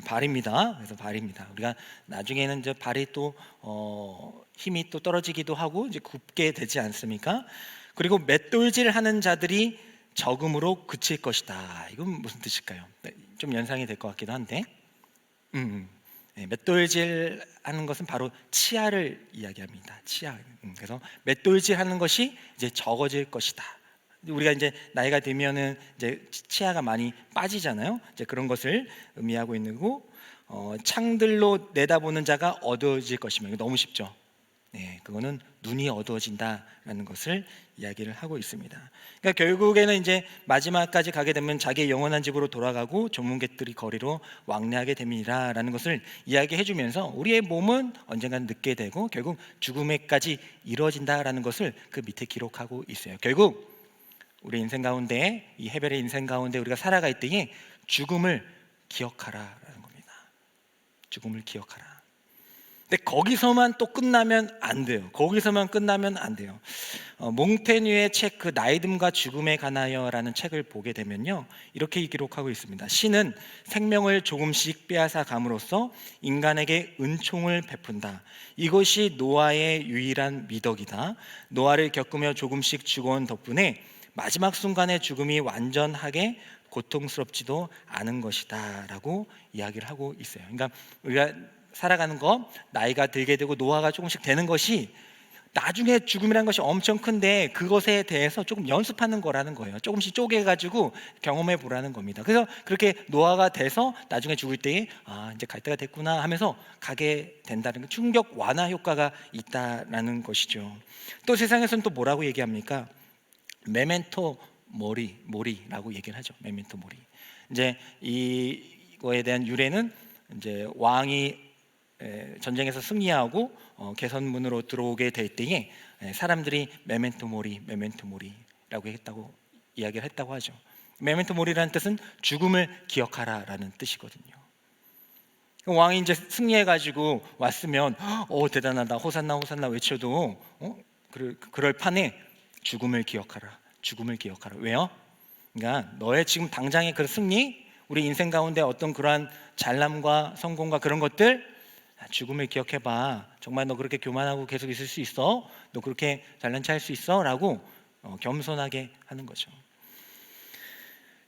발입니다. 그래서 발입니다. 우리가 나중에는 이제 발이 또 힘이 또 떨어지기도 하고 이제 굽게 되지 않습니까? 그리고 맷돌질하는 자들이 적음으로 그칠 것이다. 이건 무슨 뜻일까요? 좀 연상이 될 것 같기도 한데 맷돌질하는 것은 바로 치아를 이야기합니다. 치아. 그래서 맷돌질하는 것이 이제 적어질 것이다. 우리가 이제 나이가 들면은 이제 치아가 많이 빠지잖아요. 이제 그런 것을 의미하고 있는 거고 창들로 내다보는 자가 어두워질 것이며 이거 너무 쉽죠. 네, 그거는 눈이 어두워진다라는 것을 이야기를 하고 있습니다. 그러니까 결국에는 이제 마지막까지 가게 되면 자기의 영원한 집으로 돌아가고 조문객들이 거리로 왕래하게 됨이라는 것을 이야기해주면서 우리의 몸은 언젠가는 늙게 되고 결국 죽음에까지 이루어진다라는 것을 그 밑에 기록하고 있어요. 결국 우리 인생 가운데 이 해별의 인생 가운데 우리가 살아갈 때에 죽음을 기억하라라는 겁니다. 죽음을 기억하라. 근데 거기서만 또 끝나면 안 돼요. 거기서만 끝나면 안 돼요. 몽테뉴의 책 그 나이듦과 죽음에 관하여라는 책을 보게 되면요, 이렇게 기록하고 있습니다. 신은 생명을 조금씩 빼앗아 감으로써 인간에게 은총을 베푼다. 이것이 노아의 유일한 미덕이다. 노아를 겪으며 조금씩 죽어온 덕분에 마지막 순간의 죽음이 완전하게 고통스럽지도 않은 것이다 라고 이야기를 하고 있어요. 그러니까 우리가 살아가는 거, 나이가 들게 되고 노화가 조금씩 되는 것이 나중에 죽음이라는 것이 엄청 큰데 그것에 대해서 조금 연습하는 거라는 거예요. 조금씩 쪼개가지고 경험해 보라는 겁니다. 그래서 그렇게 노화가 돼서 나중에 죽을 때에 이제 갈 때가 됐구나 하면서 가게 된다는 충격 완화 효과가 있다라는 것이죠. 또 세상에서는 또 뭐라고 얘기합니까? 메멘토 모리라고 얘기를 하죠. 메멘토 모리. 이제 이거에 대한 유래는 이제 왕이 전쟁에서 승리하고 개선문으로 들어오게 될 때에 사람들이 메멘토 모리라고 했다고 이야기를 했다고 하죠. 메멘토 모리라는 뜻은 죽음을 기억하라라는 뜻이거든요. 왕이 이제 승리해가지고 왔으면 대단하다, 호산나 호산나 외쳐도 그럴 판에 죽음을 기억하라. 왜요? 그러니까 너의 지금 당장의 그 승리, 우리 인생 가운데 어떤 그러한 잘남과 성공과 그런 것들, 죽음을 기억해봐. 정말 너 그렇게 교만하고 계속 있을 수 있어? 너 그렇게 잘난 체 할 수 있어? 라고 겸손하게 하는 거죠.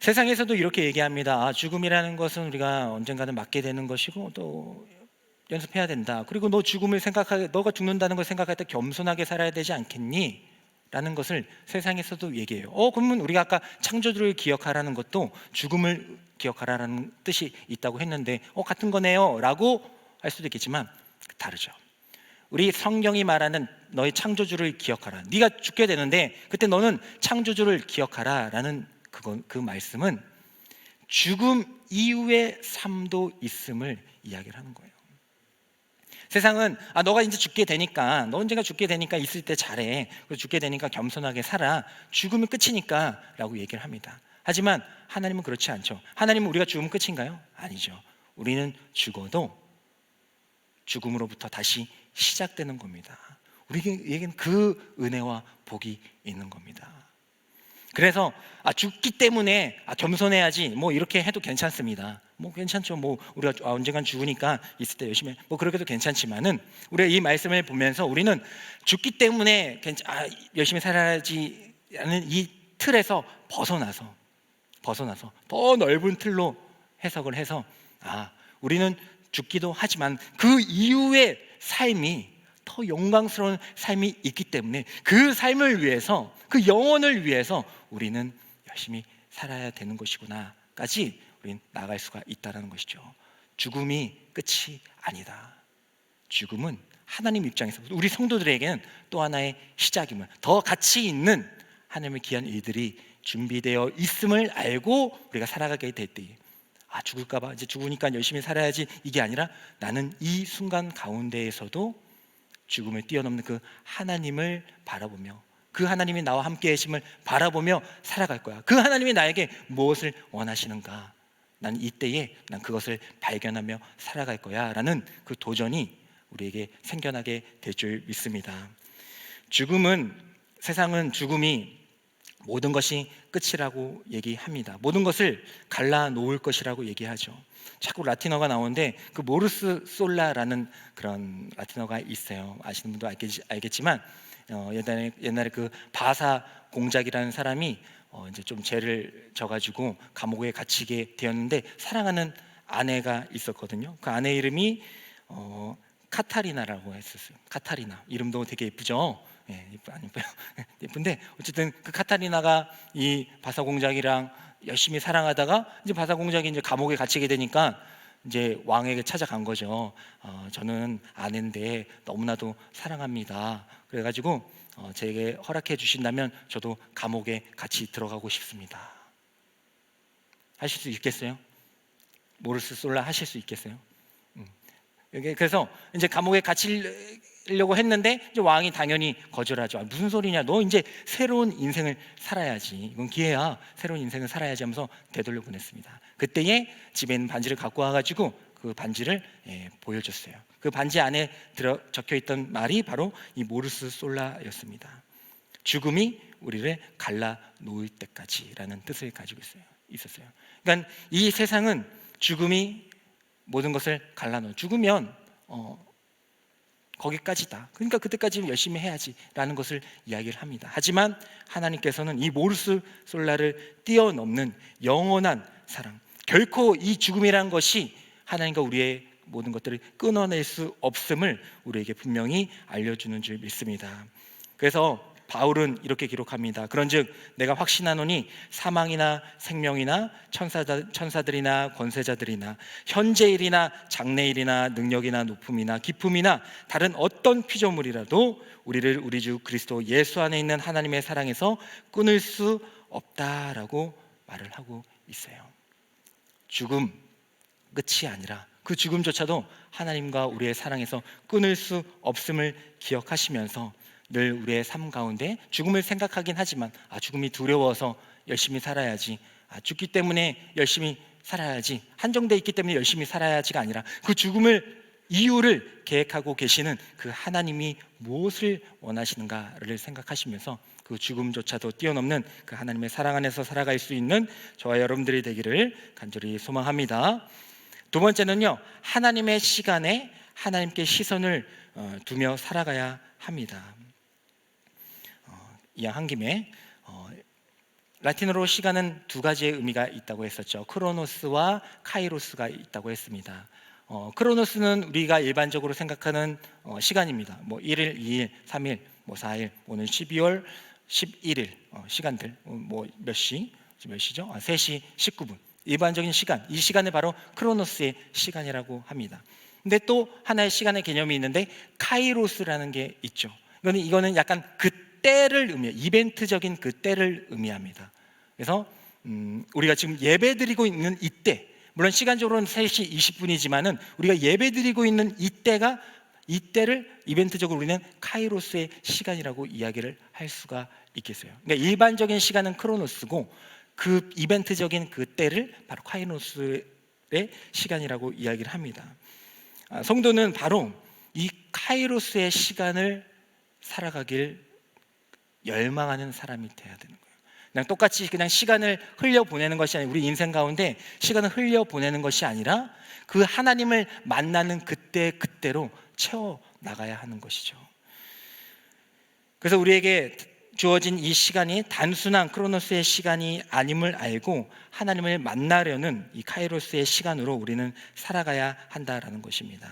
세상에서도 이렇게 얘기합니다. 죽음이라는 것은 우리가 언젠가는 맞게 되는 것이고 또 연습해야 된다. 그리고 너 죽음을 너가 죽는다는 걸 생각할 때 겸손하게 살아야 되지 않겠니? 라는 것을 세상에서도 얘기해요. 그러면 우리가 아까 창조주를 기억하라는 것도 죽음을 기억하라는 뜻이 있다고 했는데 같은 거네요 라고 할 수도 있겠지만 다르죠. 우리 성경이 말하는 너의 창조주를 기억하라. 네가 죽게 되는데 그때 너는 창조주를 기억하라 라는 그 말씀은 죽음 이후의 삶도 있음을 이야기를 하는 거예요. 세상은 너가 이제 죽게 되니까, 너 언젠가 죽게 되니까 있을 때 잘해, 그리고 죽게 되니까 겸손하게 살아, 죽으면 끝이니까 라고 얘기를 합니다. 하지만 하나님은 그렇지 않죠. 하나님은 우리가 죽으면 끝인가요? 아니죠. 우리는 죽어도 죽음으로부터 다시 시작되는 겁니다. 우리에게는 그 은혜와 복이 있는 겁니다. 그래서 죽기 때문에 겸손해야지 뭐 이렇게 해도 괜찮습니다. 뭐 괜찮죠. 뭐 우리가 언젠간 죽으니까 있을 때 열심히 뭐 그렇게 해도 괜찮지만은 우리가 이 말씀을 보면서 우리는 죽기 때문에 열심히 살아야지 하는 이 틀에서 벗어나서 더 넓은 틀로 해석을 해서 우리는 죽기도 하지만 그 이후의 삶이 더 영광스러운 삶이 있기 때문에 그 삶을 위해서, 그 영혼을 위해서 우리는 열심히 살아야 되는 것이구나까지 우리는 나아갈 수가 있다는 것이죠. 죽음이 끝이 아니다. 죽음은 하나님 입장에서 우리 성도들에게는 또 하나의 시작임을, 더 가치 있는 하나님의 귀한 일들이 준비되어 있음을 알고 우리가 살아가게 될 때에 죽을까봐 이제 죽으니까 열심히 살아야지, 이게 아니라 나는 이 순간 가운데에서도 죽음을 뛰어넘는 그 하나님을 바라보며, 그 하나님이 나와 함께 계심을 바라보며 살아갈 거야. 그 하나님이 나에게 무엇을 원하시는가, 난 이때에 난 그것을 발견하며 살아갈 거야 라는 그 도전이 우리에게 생겨나게 될 줄 믿습니다. 세상은 죽음이 모든 것이 끝이라고 얘기합니다. 모든 것을 갈라놓을 것이라고 얘기하죠. 자꾸 라틴어가 나오는데 그 모르스 솔라라는 그런 라틴어가 있어요. 아시는 분도 알겠지만 옛날에 그 바사 공작이라는 사람이 이제 좀 죄를 져가지고 감옥에 gat히게 되었는데 사랑하는 아내가 있었거든요. 그 아내 이름이 카타리나라고 했었어요. 카타리나, 이름도 되게 예쁘죠. 안 예뻐요? 예쁜데 어쨌든 그 카타리나가 이 바사 공작이랑 열심히 사랑하다가 이제 바사 공작이 이제 감옥에 갇히게 되니까 이제 왕에게 찾아간 거죠. 저는 아내인데 너무나도 사랑합니다. 그래가지고 제게 허락해 주신다면 저도 감옥에 같이 들어가고 싶습니다. 하실 수 있겠어요? 모르스 솔라 하실 수 있겠어요? 그래서 이제 감옥에 갇히려고 했는데 이제 왕이 당연히 거절하죠. 무슨 소리냐? 너 이제 새로운 인생을 살아야지. 이건 기회야. 새로운 인생을 살아야지 하면서 되돌려 보냈습니다. 그때에 집에 있는 반지를 갖고 와가지고 그 반지를 보여줬어요. 그 반지 안에 적혀 있던 말이 바로 이 모르스 솔라였습니다. 죽음이 우리를 갈라 놓을 때까지라는 뜻을 가지고 있었어요. 그러니까 이 세상은 죽음이 모든 것을 갈라놓아. 죽으면 거기까지다. 그러니까 그때까지는 열심히 해야지라는 것을 이야기를 합니다. 하지만 하나님께서는 이 모르스 솔라를 뛰어넘는 영원한 사랑, 결코 이 죽음이라는 것이 하나님과 우리의 모든 것들을 끊어낼 수 없음을 우리에게 분명히 알려주는 줄 믿습니다. 그래서 바울은 이렇게 기록합니다. 그런즉 내가 확신하노니 사망이나 생명이나 천사들이나 권세자들이나 현재일이나 장래일이나 능력이나 높음이나 기품이나 다른 어떤 피조물이라도 우리를 우리 주 그리스도 예수 안에 있는 하나님의 사랑에서 끊을 수 없다라고 말을 하고 있어요. 죽음 끝이 아니라 그 죽음조차도 하나님과 우리의 사랑에서 끊을 수 없음을 기억하시면서 늘 우리의 삶 가운데 죽음을 생각하긴 하지만 죽음이 두려워서 열심히 살아야지, 죽기 때문에 열심히 살아야지, 한정돼 있기 때문에 열심히 살아야지가 아니라 그 죽음을 이유를 계획하고 계시는 그 하나님이 무엇을 원하시는가를 생각하시면서 그 죽음조차도 뛰어넘는 그 하나님의 사랑 안에서 살아갈 수 있는 저와 여러분들이 되기를 간절히 소망합니다. 두 번째는요, 하나님의 시간에 하나님께 시선을 두며 살아가야 합니다. 이야기한 김에 라틴어로 시간은 두 가지의 의미가 있다고 했었죠. 크로노스와 카이로스가 있다고 했습니다. 크로노스는 우리가 일반적으로 생각하는 시간입니다. 뭐 1일, 2일, 3일, 뭐 4일, 오늘 12월 11일 시간들, 뭐 몇 시죠? 3시 19분. 일반적인 시간, 이 시간을 바로 크로노스의 시간이라고 합니다. 근데 또 하나의 시간의 개념이 있는데 카이로스라는 게 있죠. 이거는 약간 그 때를 의미해요. 이벤트적인 그 때를 의미합니다. 그래서 우리가 지금 예배드리고 있는 이때, 물론 시간적으로는 3시 20분이지만은 우리가 예배드리고 있는 이때를 이벤트적으로 우리는 카이로스의 시간이라고 이야기를 할 수가 있겠어요. 그러니까 일반적인 시간은 크로노스고 그 이벤트적인 그 때를 바로 카이로스의 시간이라고 이야기를 합니다. 성도는 바로 이 카이로스의 시간을 살아가길 열망하는 사람이 돼야 되는 거예요. 그냥 똑같이 그냥 시간을 흘려보내는 것이 아니라 우리 인생 가운데 시간을 흘려보내는 것이 아니라 그 하나님을 만나는 그때로 채워나가야 하는 것이죠. 그래서 우리에게 주어진 이 시간이 단순한 크로노스의 시간이 아님을 알고 하나님을 만나려는 이 카이로스의 시간으로 우리는 살아가야 한다라는 것입니다.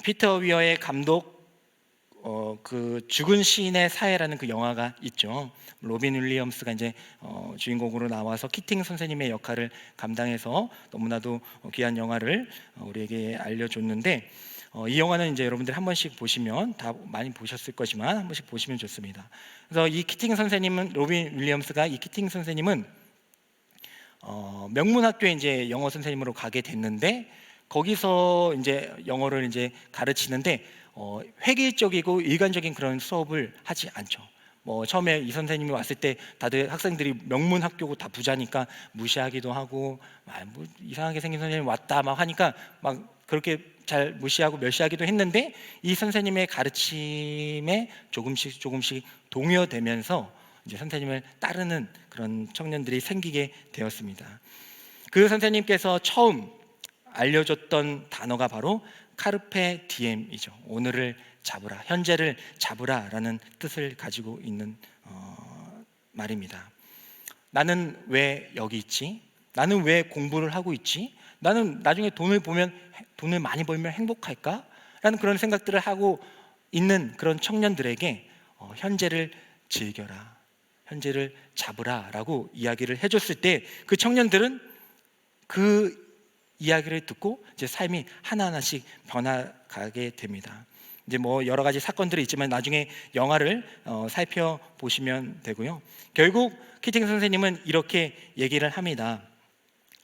피터 위어의 감독 그 죽은 시인의 사회라는 그 영화가 있죠. 로빈 윌리엄스가 이제 주인공으로 나와서 키팅 선생님의 역할을 감당해서 너무나도 귀한 영화를 우리에게 알려줬는데 이 영화는 이제 여러분들 한 번씩 보시면 다 많이 보셨을 거지만 한 번씩 보시면 좋습니다. 그래서 이 키팅 선생님은 로빈 윌리엄스가 이 키팅 선생님은 명문학교에 이제 영어 선생님으로 가게 됐는데 거기서 이제 영어를 이제 가르치는데 획일적이고 일관적인 그런 수업을 하지 않죠. 뭐 처음에 이 선생님이 왔을 때 다들 학생들이 명문 학교고 다 부자니까 무시하기도 하고 뭐 이상하게 생긴 선생님이 왔다 막 하니까 막 그렇게 잘 무시하고 멸시하기도 했는데 이 선생님의 가르침에 조금씩 동요되면서 이제 선생님을 따르는 그런 청년들이 생기게 되었습니다. 그 선생님께서 처음 알려줬던 단어가 바로 카르페 디엠이죠. 오늘을 잡으라, 현재를 잡으라라는 뜻을 가지고 있는 말입니다. 나는 왜 여기 있지? 나는 왜 공부를 하고 있지? 나는 나중에 돈을 많이 벌면 행복할까? 라는 그런 생각들을 하고 있는 그런 청년들에게 현재를 즐겨라, 현재를 잡으라 라고 이야기를 해줬을 때 그 청년들은 그 이야기를 듣고 이제 삶이 하나하나씩 변화가게 됩니다. 이제 뭐 여러 가지 사건들이 있지만 나중에 영화를 살펴보시면 되고요. 결국 키팅 선생님은 이렇게 얘기를 합니다.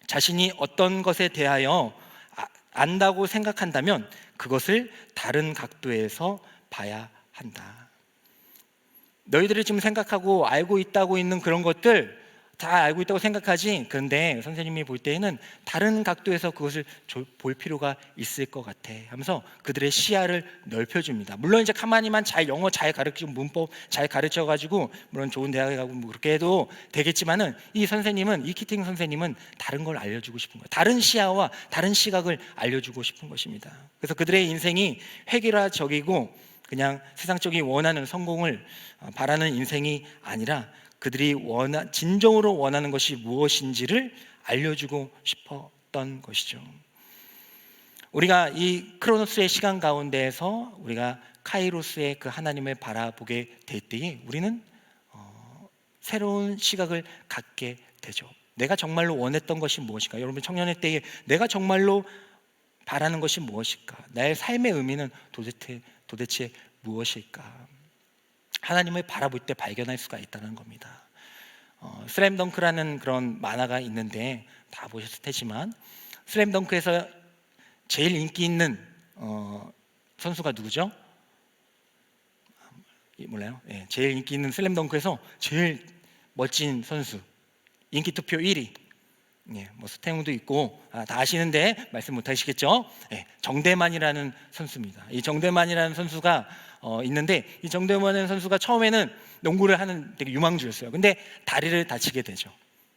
자신이 어떤 것에 대하여 안다고 생각한다면 그것을 다른 각도에서 봐야 한다. 너희들이 지금 생각하고 알고 있다고 있는 그런 것들 다 알고 있다고 생각하지. 그런데 선생님이 볼 때에는 다른 각도에서 그것을 볼 필요가 있을 것 같아 하면서 그들의 시야를 넓혀줍니다. 물론 이제 가만히만 잘 영어 잘 가르치고 문법 잘 가르쳐가지고 물론 좋은 대학에 가고 뭐 그렇게 해도 되겠지만은 이 선생님은, 이 키팅 선생님은 다른 걸 알려주고 싶은 거예요. 다른 시야와 다른 시각을 알려주고 싶은 것입니다. 그래서 그들의 인생이 획일화적이고 그냥 세상적인 원하는 성공을 바라는 인생이 아니라 그들이 진정으로 원하는 것이 무엇인지를 알려주고 싶었던 것이죠. 우리가 이 크로노스의 시간 가운데에서 우리가 카이로스의 그 하나님을 바라보게 될 때에 우리는 새로운 시각을 갖게 되죠. 내가 정말로 원했던 것이 무엇일까? 여러분 청년의 때에 내가 정말로 바라는 것이 무엇일까? 나의 삶의 의미는 도대체 무엇일까? 하나님을 바라볼 때 발견할 수가 있다는 겁니다. 슬램덩크라는 그런 만화가 있는데 다 보셨을 테지만 슬램덩크에서 제일 인기 있는 선수가 누구죠? 몰라요? 네, 제일 인기 있는 슬램덩크에서 제일 멋진 선수, 인기 투표 1위. 예, 뭐 수태웅도 있고 다 아시는데 말씀 못 하시겠죠? 예, 정대만이라는 선수입니다. 이 정대만이라는 선수가 있는데 이 정대만이라는 선수가 처음에는 농구를 하는 되게 유망주였어요. 근데 다리를 다치게 되죠.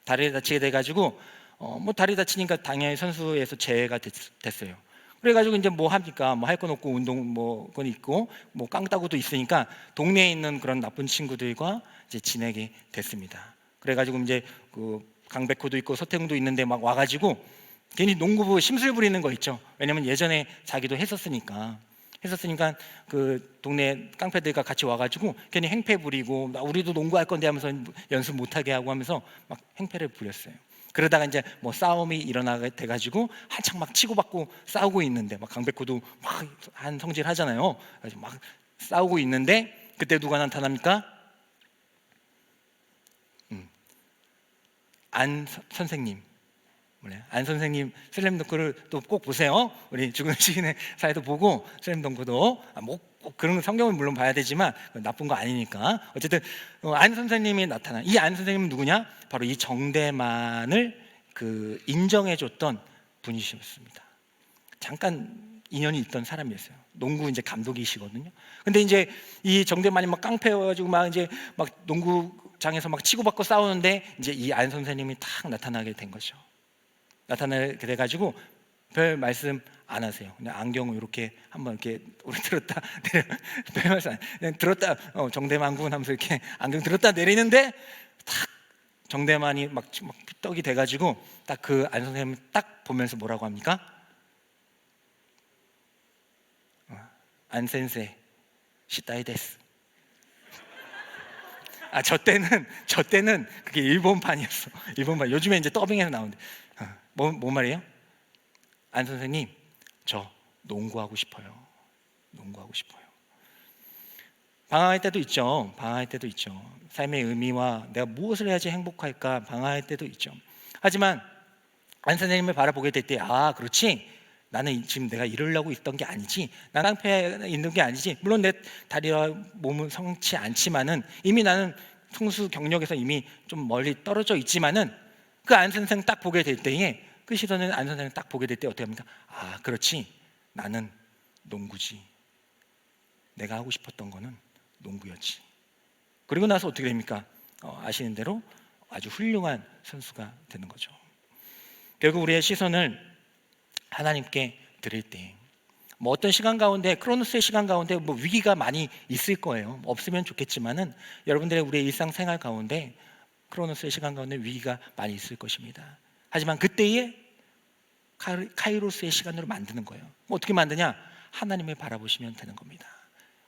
다리를 다치게 돼가지고 뭐 다리 다치니까 당연히 선수에서 제외가 됐어요. 그래가지고 이제 뭐 합니까? 뭐 할 건 없고 운동 뭐 건 있고 뭐 깡따구도 있으니까 동네에 있는 그런 나쁜 친구들과 이제 지내게 됐습니다. 그래가지고 이제 그 강백호도 있고 서태웅도 있는데 막 와가지고 괜히 농구부 심술 부리는 거 있죠. 왜냐면 예전에 자기도 했었으니까 그 동네 깡패들과 같이 와가지고 괜히 행패 부리고 우리도 농구할 건데 하면서 연습 못하게 하고 하면서 막 행패를 부렸어요. 그러다가 이제 뭐 싸움이 일어나게 돼가지고 한창 막 치고받고 싸우고 있는데 막 강백호도 막 한 성질 하잖아요. 그래서 막 싸우고 있는데 그때 누가 나타납니까? 안 선생님. 안 선생님 슬램덩크를 또 꼭 보세요. 우리 죽은 시인의 사회도 보고 슬램덩크도 뭐 그런 성경은 물론 봐야 되지만 나쁜 거 아니니까 어쨌든 안 선생님이 나타나. 이 안 선생님은 누구냐? 바로 이 정대만을 그 인정해줬던 분이셨습니다. 잠깐 인연이 있던 사람이었어요. 농구 이제 감독이시거든요. 근데 이제 이 정대만이 막 깡패여가지고 막 이제 막 농구장에서 막 치고받고 싸우는데 이제 이 안 선생님이 탁 나타나게 된 거죠. 나타나게 돼가지고 별 말씀 안 하세요. 그냥 안경을 이렇게 한번 이렇게 우리 들었다 내려, 별 말씀 안, 그냥 들었다 정대만군 하면서 이렇게 안경 들었다 내리는데 탁 정대만이 막 떡이 돼가지고 딱 그 안 선생님 딱 보면서 뭐라고 합니까? 안 센세 시타이 데스. 저 때는 그게 일본판이었어. 일본판. 요즘에 이제 더빙해서 나오는데 뭔 말이에요? 안 선생님, 저 농구하고 싶어요. 농구하고 싶어요. 방황할 때도 있죠. 방황할 때도 있죠. 삶의 의미와 내가 무엇을 해야지 행복할까 방황할 때도 있죠. 하지만 안 선생님을 바라보게 될 때, 그렇지. 나는 지금 내가 이러려고 있던 게 아니지. 나랑 깡패에 있는 게 아니지. 물론 내 다리와 몸은 성치 않지만은 이미 나는 통수 경력에서 이미 좀 멀리 떨어져 있지만은 그 안 선생 딱 보게 될 때에 그 시선은 안 선생 딱 보게 될 때 어떻게 합니까? 그렇지. 나는 농구지. 내가 하고 싶었던 거는 농구였지. 그리고 나서 어떻게 됩니까? 아시는 대로 아주 훌륭한 선수가 되는 거죠. 결국 우리의 시선을 하나님께 드릴 때, 뭐 어떤 시간 가운데 크로노스의 시간 가운데 뭐 위기가 많이 있을 거예요. 없으면 좋겠지만은 여러분들의 우리의 일상생활 가운데 크로노스의 시간 가운데 위기가 많이 있을 것입니다. 하지만 그때에 카이로스의 시간으로 만드는 거예요. 어떻게 만드냐? 하나님을 바라보시면 되는 겁니다.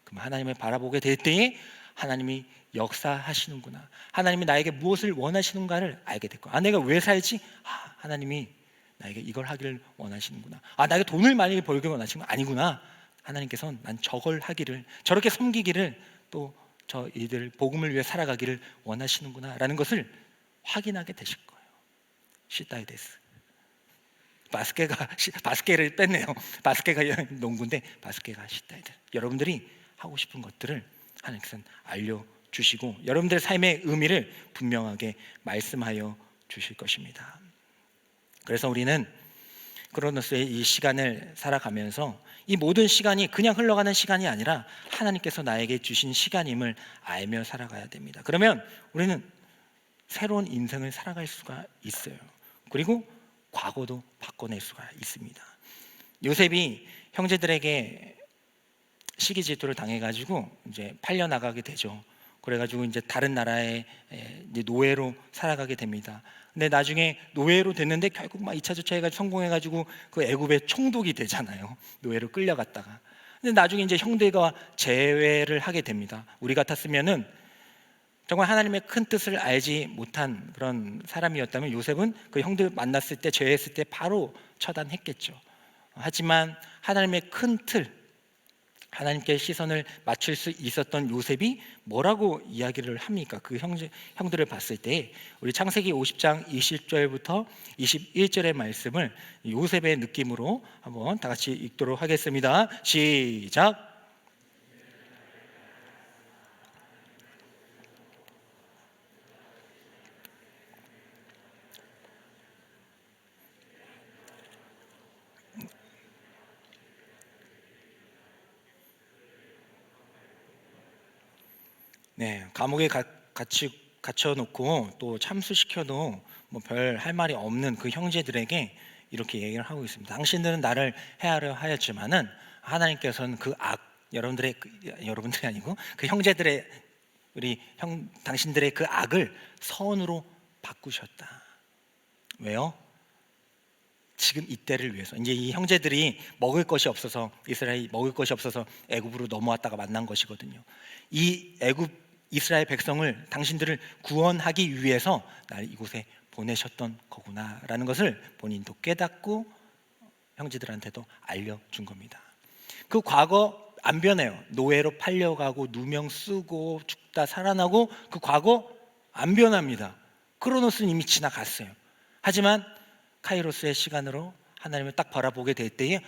그럼 하나님을 바라보게 될 때에 하나님이 역사하시는구나. 하나님이 나에게 무엇을 원하시는가를 알게 될 거예요. 내가 왜 살지? 하나님이 나에게 이걸 하기를 원하시는구나. 나에게 돈을 많이 벌기를 원하시는 거 아니구나. 하나님께서는 난 저걸 하기를, 저렇게 섬기기를, 또 저 이들 복음을 위해 살아가기를 원하시는구나 라는 것을 확인하게 되실 거예요. 시타이데스. 바스케를 뺐네요. 바스케가 농구인데 바스케가 시타이데스. 여러분들이 하고 싶은 것들을 하나님께서는 알려주실 주시고 여러분들의 삶의 의미를 분명하게 말씀하여 주실 것입니다. 그래서 우리는 크로노스의 이 시간을 살아가면서 이 모든 시간이 그냥 흘러가는 시간이 아니라 하나님께서 나에게 주신 시간임을 알며 살아가야 됩니다. 그러면 우리는 새로운 인생을 살아갈 수가 있어요. 그리고 과거도 바꿔낼 수가 있습니다. 요셉이 형제들에게 시기 질투를 당해가지고 이제 팔려 나가게 되죠. 그래가지고 이제 다른 나라에 이제 노예로 살아가게 됩니다. 근데 나중에 노예로 됐는데 결국 막 2차 주차해가지고 성공해가지고 그 애굽에 총독이 되잖아요. 노예로 끌려갔다가. 근데 나중에 이제 형들과 재회를 하게 됩니다. 우리 같았으면은 정말 하나님의 큰 뜻을 알지 못한 그런 사람이었다면 요셉은 그 형들 만났을 때 재회했을 때 바로 처단했겠죠. 하지만 하나님의 큰 틀, 하나님께 시선을 맞출 수 있었던 요셉이 뭐라고 이야기를 합니까? 그 형들을 봤을 때 우리 창세기 50장 20절부터 21절의 말씀을 요셉의 느낌으로 한번 다 같이 읽도록 하겠습니다. 시작. 네, 감옥에 같이 갇혀놓고 또 참수시켜도 뭐 별 할 말이 없는 그 형제들에게 이렇게 얘기를 하고 있습니다. 당신들은 나를 해하려 하였지만은 하나님께서는 그 여러분들이 아니고 그 형제들의 당신들의 그 악을 선으로 바꾸셨다. 왜요? 지금 이때를 위해서. 이제 이 형제들이 먹을 것이 없어서 이스라엘이 먹을 것이 없어서 애굽으로 넘어왔다가 만난 것이거든요. 이 이스라엘 백성을 당신들을 구원하기 위해서 나를 이곳에 보내셨던 거구나라는 것을 본인도 깨닫고 형제들한테도 알려준 겁니다. 그 과거 안 변해요. 노예로 팔려가고 누명 쓰고 죽다 살아나고 그 과거 안 변합니다. 크로노스는 이미 지나갔어요. 하지만 카이로스의 시간으로 하나님을 딱 바라보게 될 때에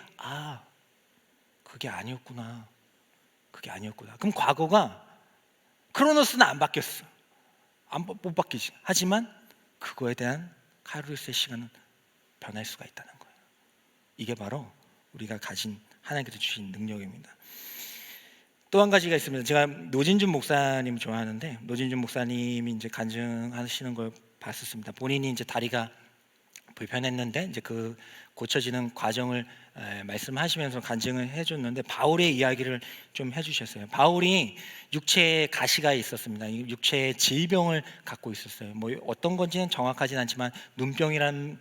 그게 아니었구나. 그럼 과거가 크로노스는 안 바뀌었어. 못 바뀌지. 하지만 그거에 대한 카이로스의 시간은 변할 수가 있다는 거예요. 이게 바로 우리가 가진 하나님께서 주신 능력입니다. 또 한 가지가 있습니다. 제가 노진준 목사님 좋아하는데 노진준 목사님이 이제 간증하시는 걸 봤었습니다. 본인이 이제 다리가 불편했는데 이제 그 고쳐지는 과정을 말씀하시면서 간증을 해줬는데 바울의 이야기를 좀 해주셨어요. 바울이 육체에 가시가 있었습니다. 육체에 질병을 갖고 있었어요. 뭐 어떤 건지는 정확하진 않지만 눈병이라는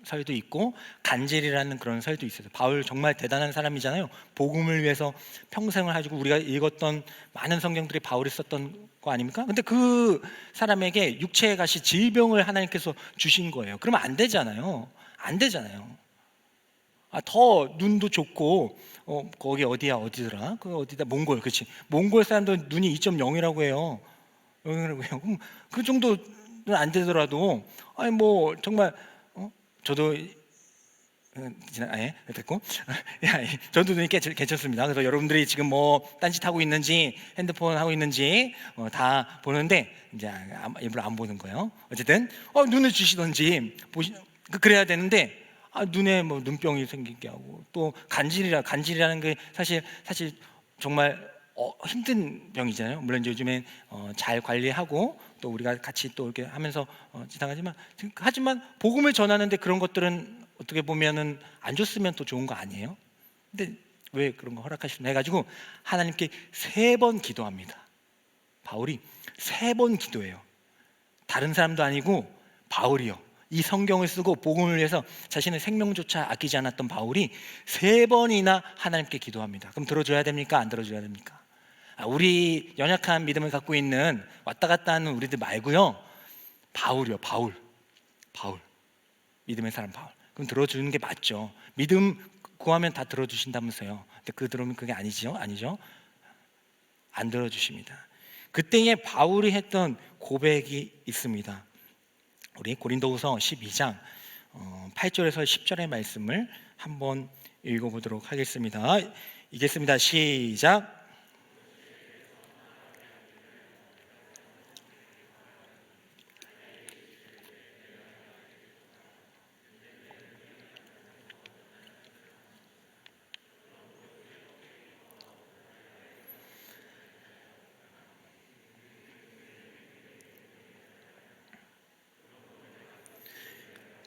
설도 있고 간질이라는 그런 설도 있어요. 바울 정말 대단한 사람이잖아요. 복음을 위해서 평생을 가지고 우리가 읽었던 많은 성경들이 바울이 썼던 거 아닙니까? 근데 그 사람에게 육체에 가시 질병을 하나님께서 주신 거예요. 그러면 안 되잖아요. 더 눈도 좋고 거기 어디더라? 그 어디다 몽골, 그렇지? 몽골 사람들 눈이 2.0이라고 해요. 그럼 그 정도는 안 되더라도 뭐 정말 저도 됐고 저도 눈이 괜찮습니다. 그래서 여러분들이 지금 뭐 딴짓 하고 있는지 핸드폰 하고 있는지 다 보는데 이제 일부러 안 보는 거예요. 어쨌든 눈을 주시던지 그래야 되는데 눈에 뭐 눈병이 생기게 하고 또 간질이라는 게 사실 정말 힘든 병이잖아요. 물론 요즘엔 잘 관리하고 또 우리가 같이 또 이렇게 하면서 지나가지만 하지만 복음을 전하는데 그런 것들은 어떻게 보면은 안 줬으면 또 좋은 거 아니에요? 근데 왜 그런 거 허락하시나 해가지고 하나님께 3번 기도합니다. 바울이 3번 기도해요. 다른 사람도 아니고 바울이요. 이 성경을 쓰고 복음을 위해서 자신의 생명조차 아끼지 않았던 바울이 3번이나 하나님께 기도합니다. 그럼 들어줘야 됩니까? 안 들어줘야 됩니까? 우리 연약한 믿음을 갖고 있는 왔다 갔다 하는 우리들 말고요. 바울이요. 바울. 믿음의 사람 바울. 그럼 들어주는 게 맞죠. 믿음 구하면 다 들어주신다면서요. 근데 들으면 그게 아니죠. 안 들어주십니다. 그때에 바울이 했던 고백이 있습니다. 우리 고린도후서 12장 8절에서 10절의 말씀을 한번 읽어보도록 하겠습니다. 읽겠습니다. 시작.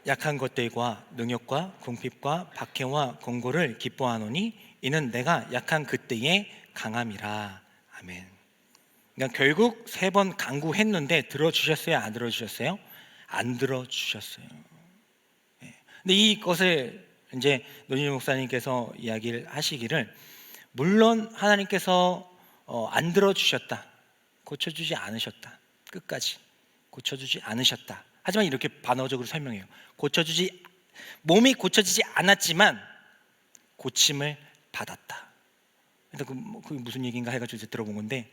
약한 것들과 능욕과 궁핍과 박해와 공고를 기뻐하노니 이는 내가 약한 그때의 강함이라. 아멘. 그러니까 결국 3번 간구했는데 들어주셨어요? 안 들어주셨어요? 안 들어주셨어요. 근데 이것을 이제 노진희 목사님께서 이야기를 하시기를, 물론 하나님께서 안 들어주셨다, 고쳐주지 않으셨다, 끝까지 고쳐주지 않으셨다. 하지만 이렇게 반어적으로 설명해요. 몸이 고쳐지지 않았지만 고침을 받았다. 그게 무슨 얘기인가 해가지고 이제 들어본 건데,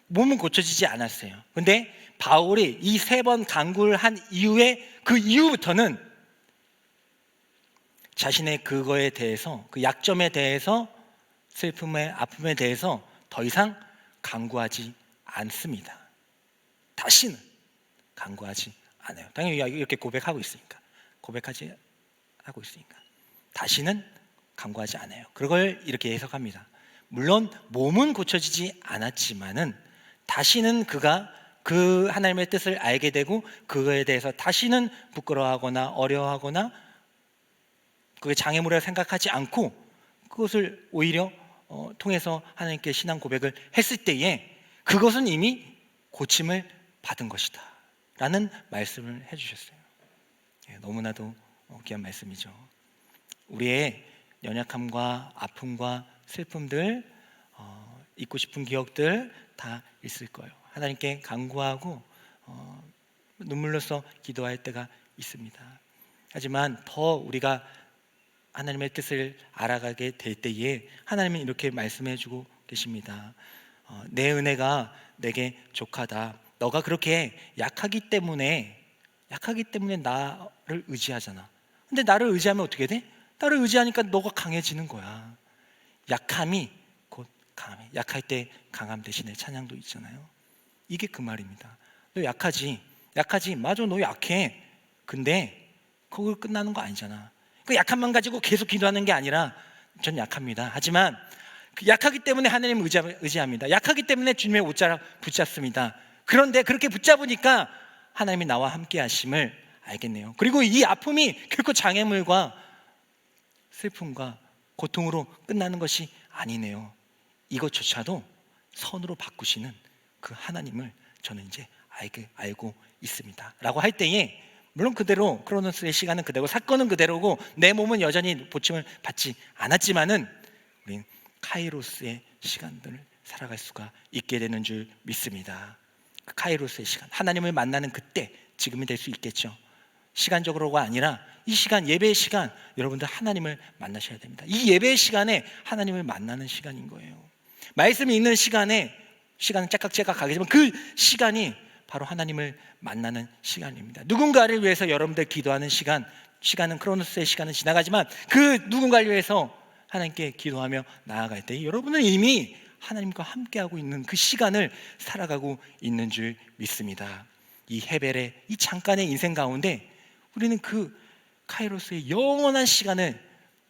몸은 고쳐지지 않았어요. 근데 바울이 이 3번 간구를 한 이후에, 그 이후부터는 자신의 그거에 대해서, 그 약점에 대해서, 슬픔에 아픔에 대해서 더 이상 간구하지 않습니다. 다시는 간구하지 않아요. 당연히 이렇게 고백하고 있으니까, 다시는 간구하지 않아요. 그걸 이렇게 해석합니다. 물론 몸은 고쳐지지 않았지만은 다시는 그가 그 하나님의 뜻을 알게 되고 그거에 대해서 다시는 부끄러워하거나 어려워하거나 그게 장애물이라 생각하지 않고 그것을 오히려 통해서 하나님께 신앙 고백을 했을 때에 그것은 이미 고침을 받은 것이다 라는 말씀을 해주셨어요. 너무나도 귀한 말씀이죠. 우리의 연약함과 아픔과 슬픔들, 잊고 싶은 기억들 다 있을 거예요. 하나님께 간구하고 눈물로써 기도할 때가 있습니다. 하지만 더 우리가 하나님의 뜻을 알아가게 될 때에 하나님은 이렇게 말씀해 주고 계십니다. 내 은혜가 내게 족하다. 너가 그렇게 약하기 때문에 나를 의지하잖아. 근데 나를 의지하면 어떻게 돼? 나를 의지하니까 너가 강해지는 거야. 약함이 곧 강함이. 약할 때 강함 대신에 찬양도 있잖아요. 이게 그 말입니다. 너 약하지. 맞아, 너 약해. 근데 그걸 끝나는 거 아니잖아. 그 약함만 가지고 계속 기도하는 게 아니라, 전 약합니다. 하지만 그 약하기 때문에 하나님을 의지합니다. 약하기 때문에 주님의 옷자락 붙잡습니다. 그런데 그렇게 붙잡으니까 하나님이 나와 함께 하심을 알겠네요. 그리고 이 아픔이 결코 장애물과 슬픔과 고통으로 끝나는 것이 아니네요. 이것조차도 선으로 바꾸시는 그 하나님을 저는 이제 알고 있습니다 라고 할 때에, 물론 그대로 크로노스의 시간은 그대로, 사건은 그대로고 내 몸은 여전히 보침을 받지 않았지만은 우린 카이로스의 시간들을 살아갈 수가 있게 되는 줄 믿습니다. 그 카이로스의 시간, 하나님을 만나는 그때, 지금이 될 수 있겠죠. 시간적으로가 아니라 이 시간, 예배의 시간, 여러분들 하나님을 만나셔야 됩니다. 이 예배의 시간에 하나님을 만나는 시간인 거예요. 말씀이 있는 시간에, 시간은 째깍째깍 가겠지만 그 시간이 바로 하나님을 만나는 시간입니다. 누군가를 위해서 여러분들 기도하는 시간은 크로노스의 시간은 지나가지만 그 누군가를 위해서 하나님께 기도하며 나아갈 때 여러분은 이미 하나님과 함께하고 있는 그 시간을 살아가고 있는 줄 믿습니다. 이 헤벨의 이 잠깐의 인생 가운데 우리는 그 카이로스의 영원한 시간을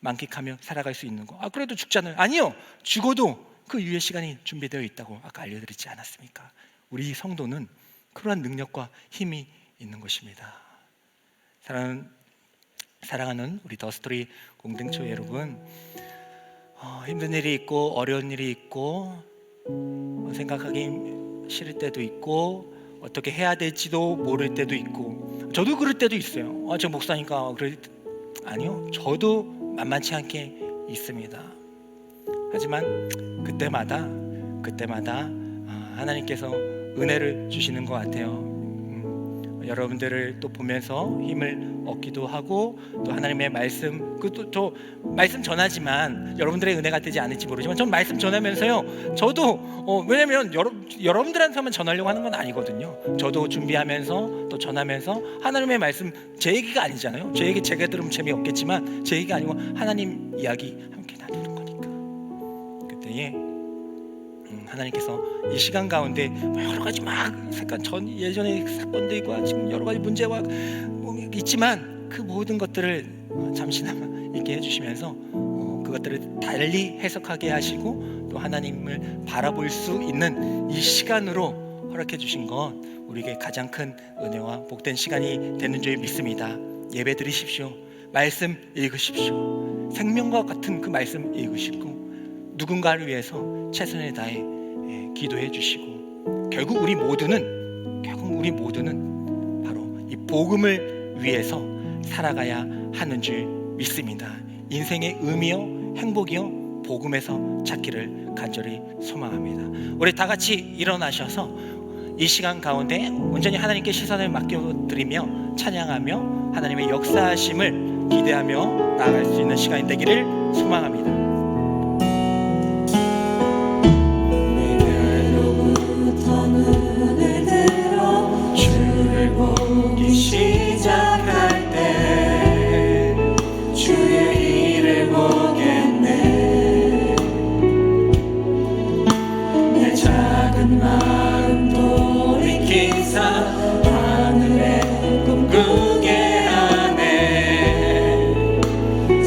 만끽하며 살아갈 수 있는 거. 그래도 죽잖아요. 아니요, 죽어도 그 유의 시간이 준비되어 있다고 아까 알려드리지 않았습니까? 우리 성도는 그러한 능력과 힘이 있는 것입니다. 사랑하는 우리 더스토리 공동체 여러분, 힘든 일이 있고 어려운 일이 있고 생각하기 싫을 때도 있고 어떻게 해야 될지도 모를 때도 있고, 저도 그럴 때도 있어요. 저 목사니까 아니요, 저도 만만치 않게 있습니다. 하지만 그때마다 하나님께서 은혜를 주시는 것 같아요. 여러분들을 또 보면서 힘을 얻기도 하고, 또 하나님의 말씀, 저 말씀 전하지만 여러분들의 은혜가 되지 않을지 모르지만 전 말씀 전하면서요, 저도 왜냐면 여러분들한테만 전하려고 하는 건 아니거든요. 저도 준비하면서 또 전하면서 하나님의 말씀, 제 얘기가 아니잖아요. 제 얘기 제가 들으면 재미없겠지만 제 얘기가 아니고 하나님 이야기 함께 나누는 거니까, 그때에 하나님께서 이 시간 가운데 여러 가지 예전의 사건도 있고 지금 여러 가지 문제와 있지만 그 모든 것들을 잠시나마 있게 해주시면서 그것들을 달리 해석하게 하시고 또 하나님을 바라볼 수 있는 이 시간으로 허락해 주신 것, 우리에게 가장 큰 은혜와 복된 시간이 되는 줄 믿습니다. 예배 드리십시오. 말씀 읽으십시오. 생명과 같은 그 말씀 읽으시고 누군가를 위해서 최선을 다해 기도해 주시고 결국 우리 모두는 바로 이 복음을 위해서 살아가야 하는 줄 믿습니다. 인생의 의미요 행복이요 복음에서 찾기를 간절히 소망합니다. 우리 다 같이 일어나셔서 이 시간 가운데 온전히 하나님께 시선을 맡겨드리며 찬양하며 하나님의 역사하심을 기대하며 나아갈 수 있는 시간이 되기를 소망합니다. 내게로부터 눈을 들어 주를 보기 시작할 때 주의 일을 보겠네. 내 작은 마음 돌이키사 하늘에 꿈꾸게 하네.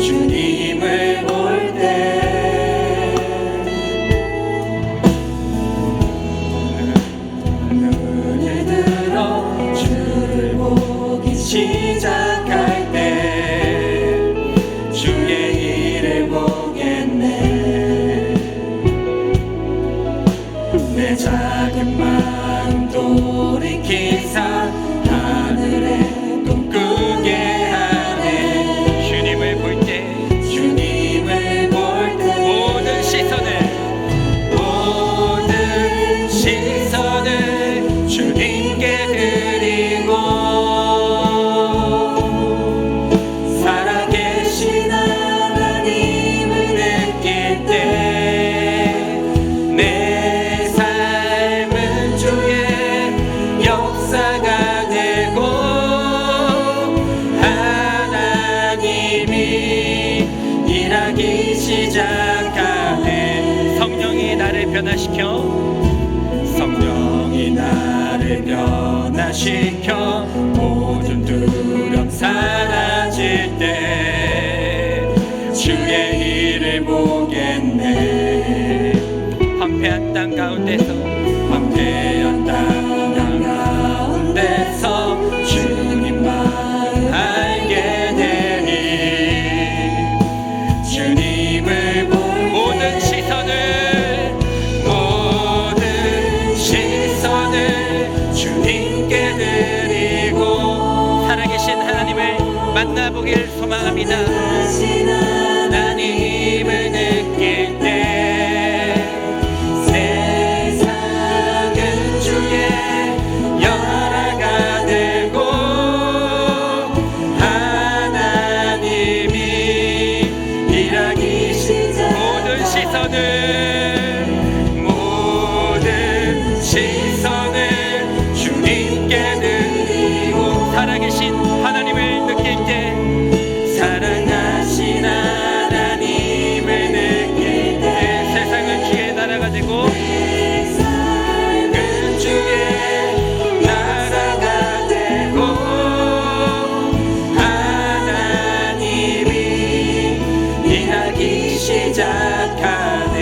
주님을 볼 때 눈을 들어 주를 보기 시작할 때 주의 일을 보겠네. 내 작은 마음 돌이키사 하늘에 꿈꾸게 하네. 주님을 볼 때 주님을 볼 때 모든 시선을 주님께 드리고 살아계신 하나님을 느낄 때 내 삶은 주의 역사가 되고 하나님이 일하기 시작하네. 성령이 나를 변화시켜 모든 두려움 사라질 때 주의 일을 보겠네. 황폐한 땅 가운데서 주님만 알게 되니 주님을 볼 모든 시선을 주님께 드리고 살아계신 하나님을 만나보길 소망합니다. 하나님을 느낄 때 세상은 주의 나라가 되고 하나님이 일하기 시작 모든 시선을 주님께 드리고 살아계신 하나님을 느낄 때 사랑하신 하나님을 느낄 때 세상은 주의 나라가 되고 세상은 주의 나라가 되고 하나님이 일하기 시작하네.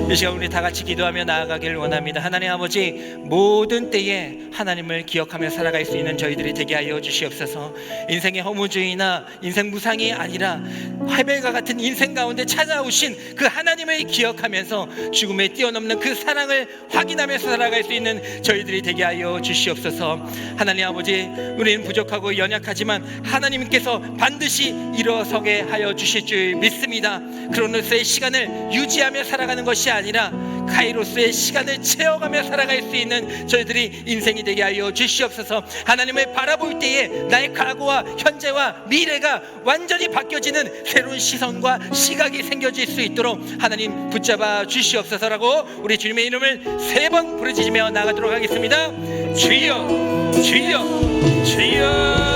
이 시간 우리 다 같이 기도하며 나아가길 원합니다. 하나님 아버지, 모든 때에 하나님을 기억하며 살아갈 수 있는 저희들이 되게 하여 주시옵소서. 인생의 허무주의나 인생 무상이 아니라 해벨과 같은 인생 가운데 찾아오신 그 하나님을 기억하면서 죽음에 뛰어넘는 그 사랑을 확인하면서 살아갈 수 있는 저희들이 되게 하여 주시옵소서. 하나님 아버지, 우리는 부족하고 연약하지만 하나님께서 반드시 일어서게 하여 주실 줄 믿습니다. 크로노스의 시간을 유지하며 살아가는 것이 아니라 카이로스의 시간을 채워가며 살아갈 수 있는 저희들이 인생이 되게 하여 주시옵소서. 하나님을 바라볼 때에 나의 과거와 현재와 미래가 완전히 바뀌어지는 새로운 시선과 시각이 생겨질 수 있도록 하나님 붙잡아 주시옵소서라고 우리 주님의 이름을 3번 부르짖으며 나가도록 하겠습니다. 주여, 주여, 주여.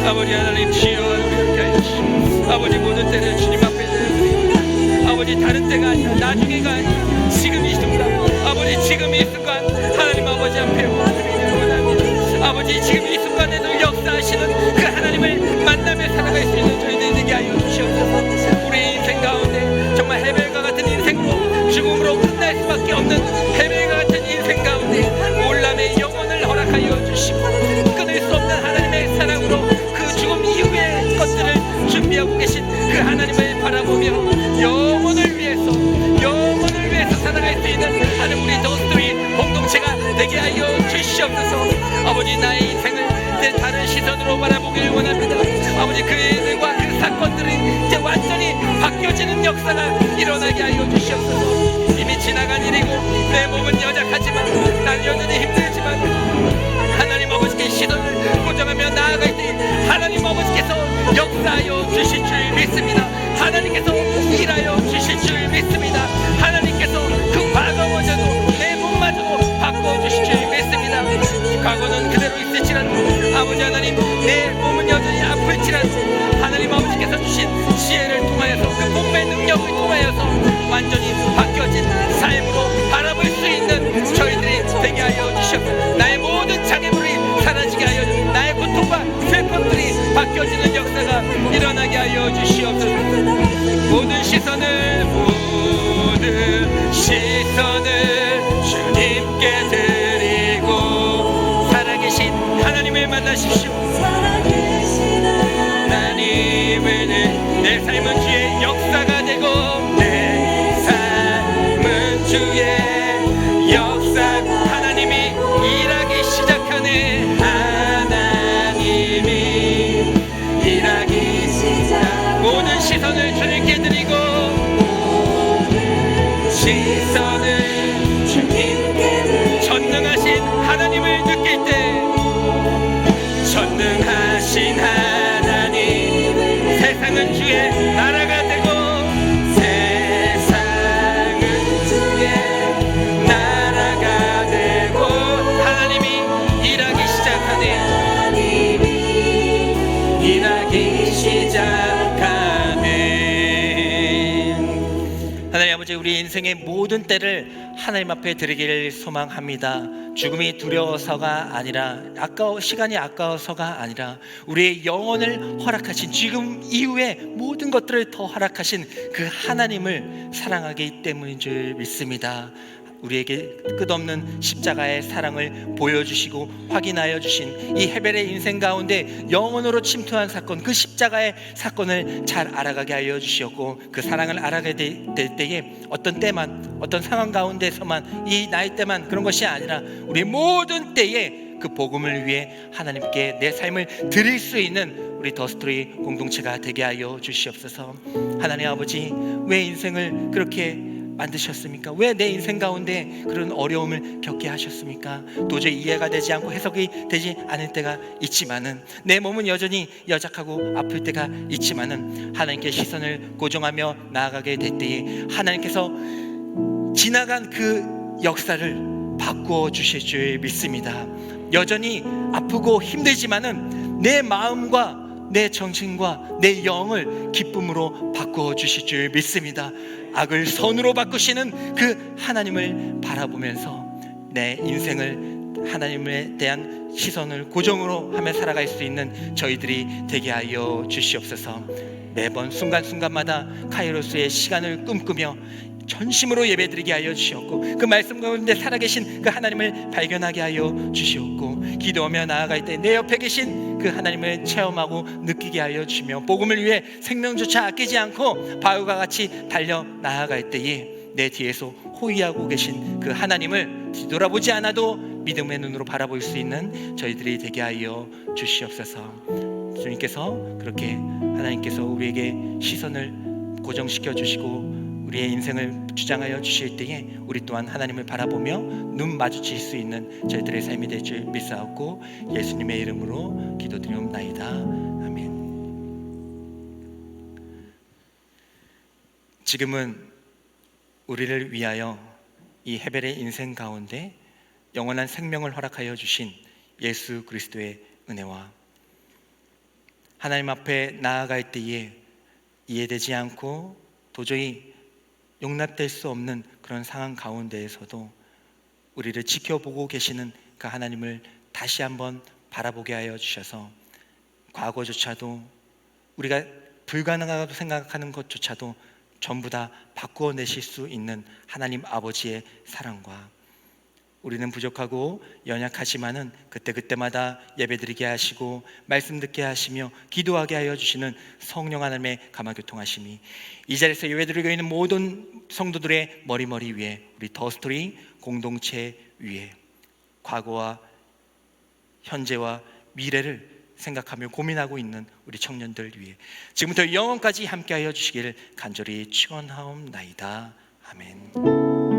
아버지 하나님, 주여 그렇게 하여 주시옵소서. 아버지, 모든 때를 주님 앞에 드립니다. 아버지, 다른 때가 아니라 나중에가 아니라 지금 이 순간, 아버지 지금 이 순간 하나님 아버지 앞에 드리기를 원합니다. 아버지, 지금 이 순간에도 역사하시는 그 하나님을 만나며 살아갈 수 있는 저희들이 되게 하여 주시옵소서. 우리 인생 가운데 정말 해벨과 같은 인생으로 죽음으로 끝날 수밖에 없는 해벨과 같은 인생 가운데 올람의 영혼을 허락하여 주시고 되게 하여 주시옵소서. 아버지, 나의 인생을 이제 다른 시선으로 바라보길 원합니다. 아버지, 그들과 그 사건들이 이제 완전히 바뀌어지는 역사가 일어나게 하여 주시옵소서. 이미 지나간 일이고 내 몸은 연약하지만, 난 여전히 힘들지만, 하나님 아버지께 시선을 고정하며 나아갈 때 하나님 아버지께서 역사하여 주실 줄 믿습니다. 하나님께서 일하여 주실 줄 믿습니다. 하나님께서 그 과거마저도 내 몸마저도 바꿔주실 줄 믿습니다. 과거는 그대로 있을지라도 아버지 하나님, 내 몸은 여전히 아플지라도 하나님 아버지께서 주신 지혜를 통하여서 그 몸의 능력을 통하여서 완전히 바뀌어진 삶으로 바라볼 수 있는 저희들이 되게 하여 주시옵소서. 나의 모든 장애물이 사라지게 하여 주시옵소서. 나의 고통과 슬픔들이 바뀌어지는 역사가 일어나게 하여 주시옵소서. 모든 시선을 주님께 드리고 살아계신 하나님을 만나십시오. 하나님을 내 삶은 주의 역사가 되고, 내 삶은 주의 역사, 하나님이 일하기 시작하네. 하나님이 일하기 시작. 모든 시선을 주님께 드리고, 시선을 주님께 드리고, 전능하신 하나님을 느낄 때, 전능하신 하나님, 세상은 주의 나라가 되고, 세상은 주의 나라가 되고, 하나님이 일하기 시작하네. 하나님이 일하기 시작하네. 하나님 아버지, 우리 인생의 모든 때를 하나님 앞에 드리기를 소망합니다. 죽음이 두려워서가 아니라, 시간이 아까워서가 아니라, 우리의 영혼을 허락하신, 지금 이후에 모든 것들을 더 허락하신 그 하나님을 사랑하기 때문인 줄 믿습니다. 우리에게 끝없는 십자가의 사랑을 보여주시고 확인하여 주신 이 헤벨의 인생 가운데 영혼으로 침투한 사건, 그 십자가의 사건을 잘 알아가게 하여 주시었고, 그 사랑을 알아가게 될 때에 어떤 때만, 어떤 상황 가운데서만, 이 나이 때만 그런 것이 아니라 우리 모든 때에 그 복음을 위해 하나님께 내 삶을 드릴 수 있는 우리 더스토리 공동체가 되게 하여 주시옵소서. 하나님 아버지, 왜 인생을 그렇게 만드셨습니까? 왜 내 인생 가운데 그런 어려움을 겪게 하셨습니까? 도저히 이해가 되지 않고 해석이 되지 않을 때가 있지만은, 내 몸은 여전히 여작하고 아플 때가 있지만은, 하나님께 시선을 고정하며 나아가게 될 때에 하나님께서 지나간 그 역사를 바꾸어 주실 줄 믿습니다. 여전히 아프고 힘들지만은 내 마음과 내 정신과 내 영을 기쁨으로 바꾸어 주실 줄 믿습니다. 악을 선으로 바꾸시는 그 하나님을 바라보면서 내 인생을 하나님에 대한 시선을 고정으로 하며 살아갈 수 있는 저희들이 되게 하여 주시옵소서. 매번 순간순간마다 카이로스의 시간을 꿈꾸며 전심으로 예배드리게 하여 주시옵고, 그 말씀 가운데 살아계신 그 하나님을 발견하게 하여 주시옵고, 기도하며 나아갈 때 내 옆에 계신 그 하나님을 체험하고 느끼게 하여 주시며, 복음을 위해 생명조차 아끼지 않고 바울과 같이 달려 나아갈 때에 내 뒤에서 호위하고 계신 그 하나님을 뒤돌아보지 않아도 믿음의 눈으로 바라볼 수 있는 저희들이 되게 하여 주시옵소서. 주님께서 그렇게, 하나님께서 우리에게 시선을 고정시켜 주시고 우리의 인생을 주장하여 주실 때에 우리 또한 하나님을 바라보며 눈 마주칠 수 있는 저희들의 삶이 될 줄 믿사옵고, 예수님의 이름으로 기도드리옵나이다. 아멘. 지금은 우리를 위하여 이 헤벨의 인생 가운데 영원한 생명을 허락하여 주신 예수 그리스도의 은혜와 하나님 앞에 나아갈 때에 이해되지 않고 도저히 용납될 수 없는 그런 상황 가운데에서도 우리를 지켜보고 계시는 그 하나님을 다시 한번 바라보게 하여 주셔서, 과거조차도 우리가 불가능하다고 생각하는 것조차도 전부 다 바꾸어 내실 수 있는 하나님 아버지의 사랑과, 우리는 부족하고 연약하지만은 그때그때마다 예배드리게 하시고 말씀 듣게 하시며 기도하게 하여 주시는 성령 하나님의 감화교통하심이 이 자리에서 예배드리고 있는 모든 성도들의 머리 위에, 우리 더스토리 공동체 위에 과거와 현재와 미래를 생각하며 고민하고 있는 우리 청년들 위해 지금부터 영원까지 함께하여 주시기를 간절히 축원하옵나이다. 아멘.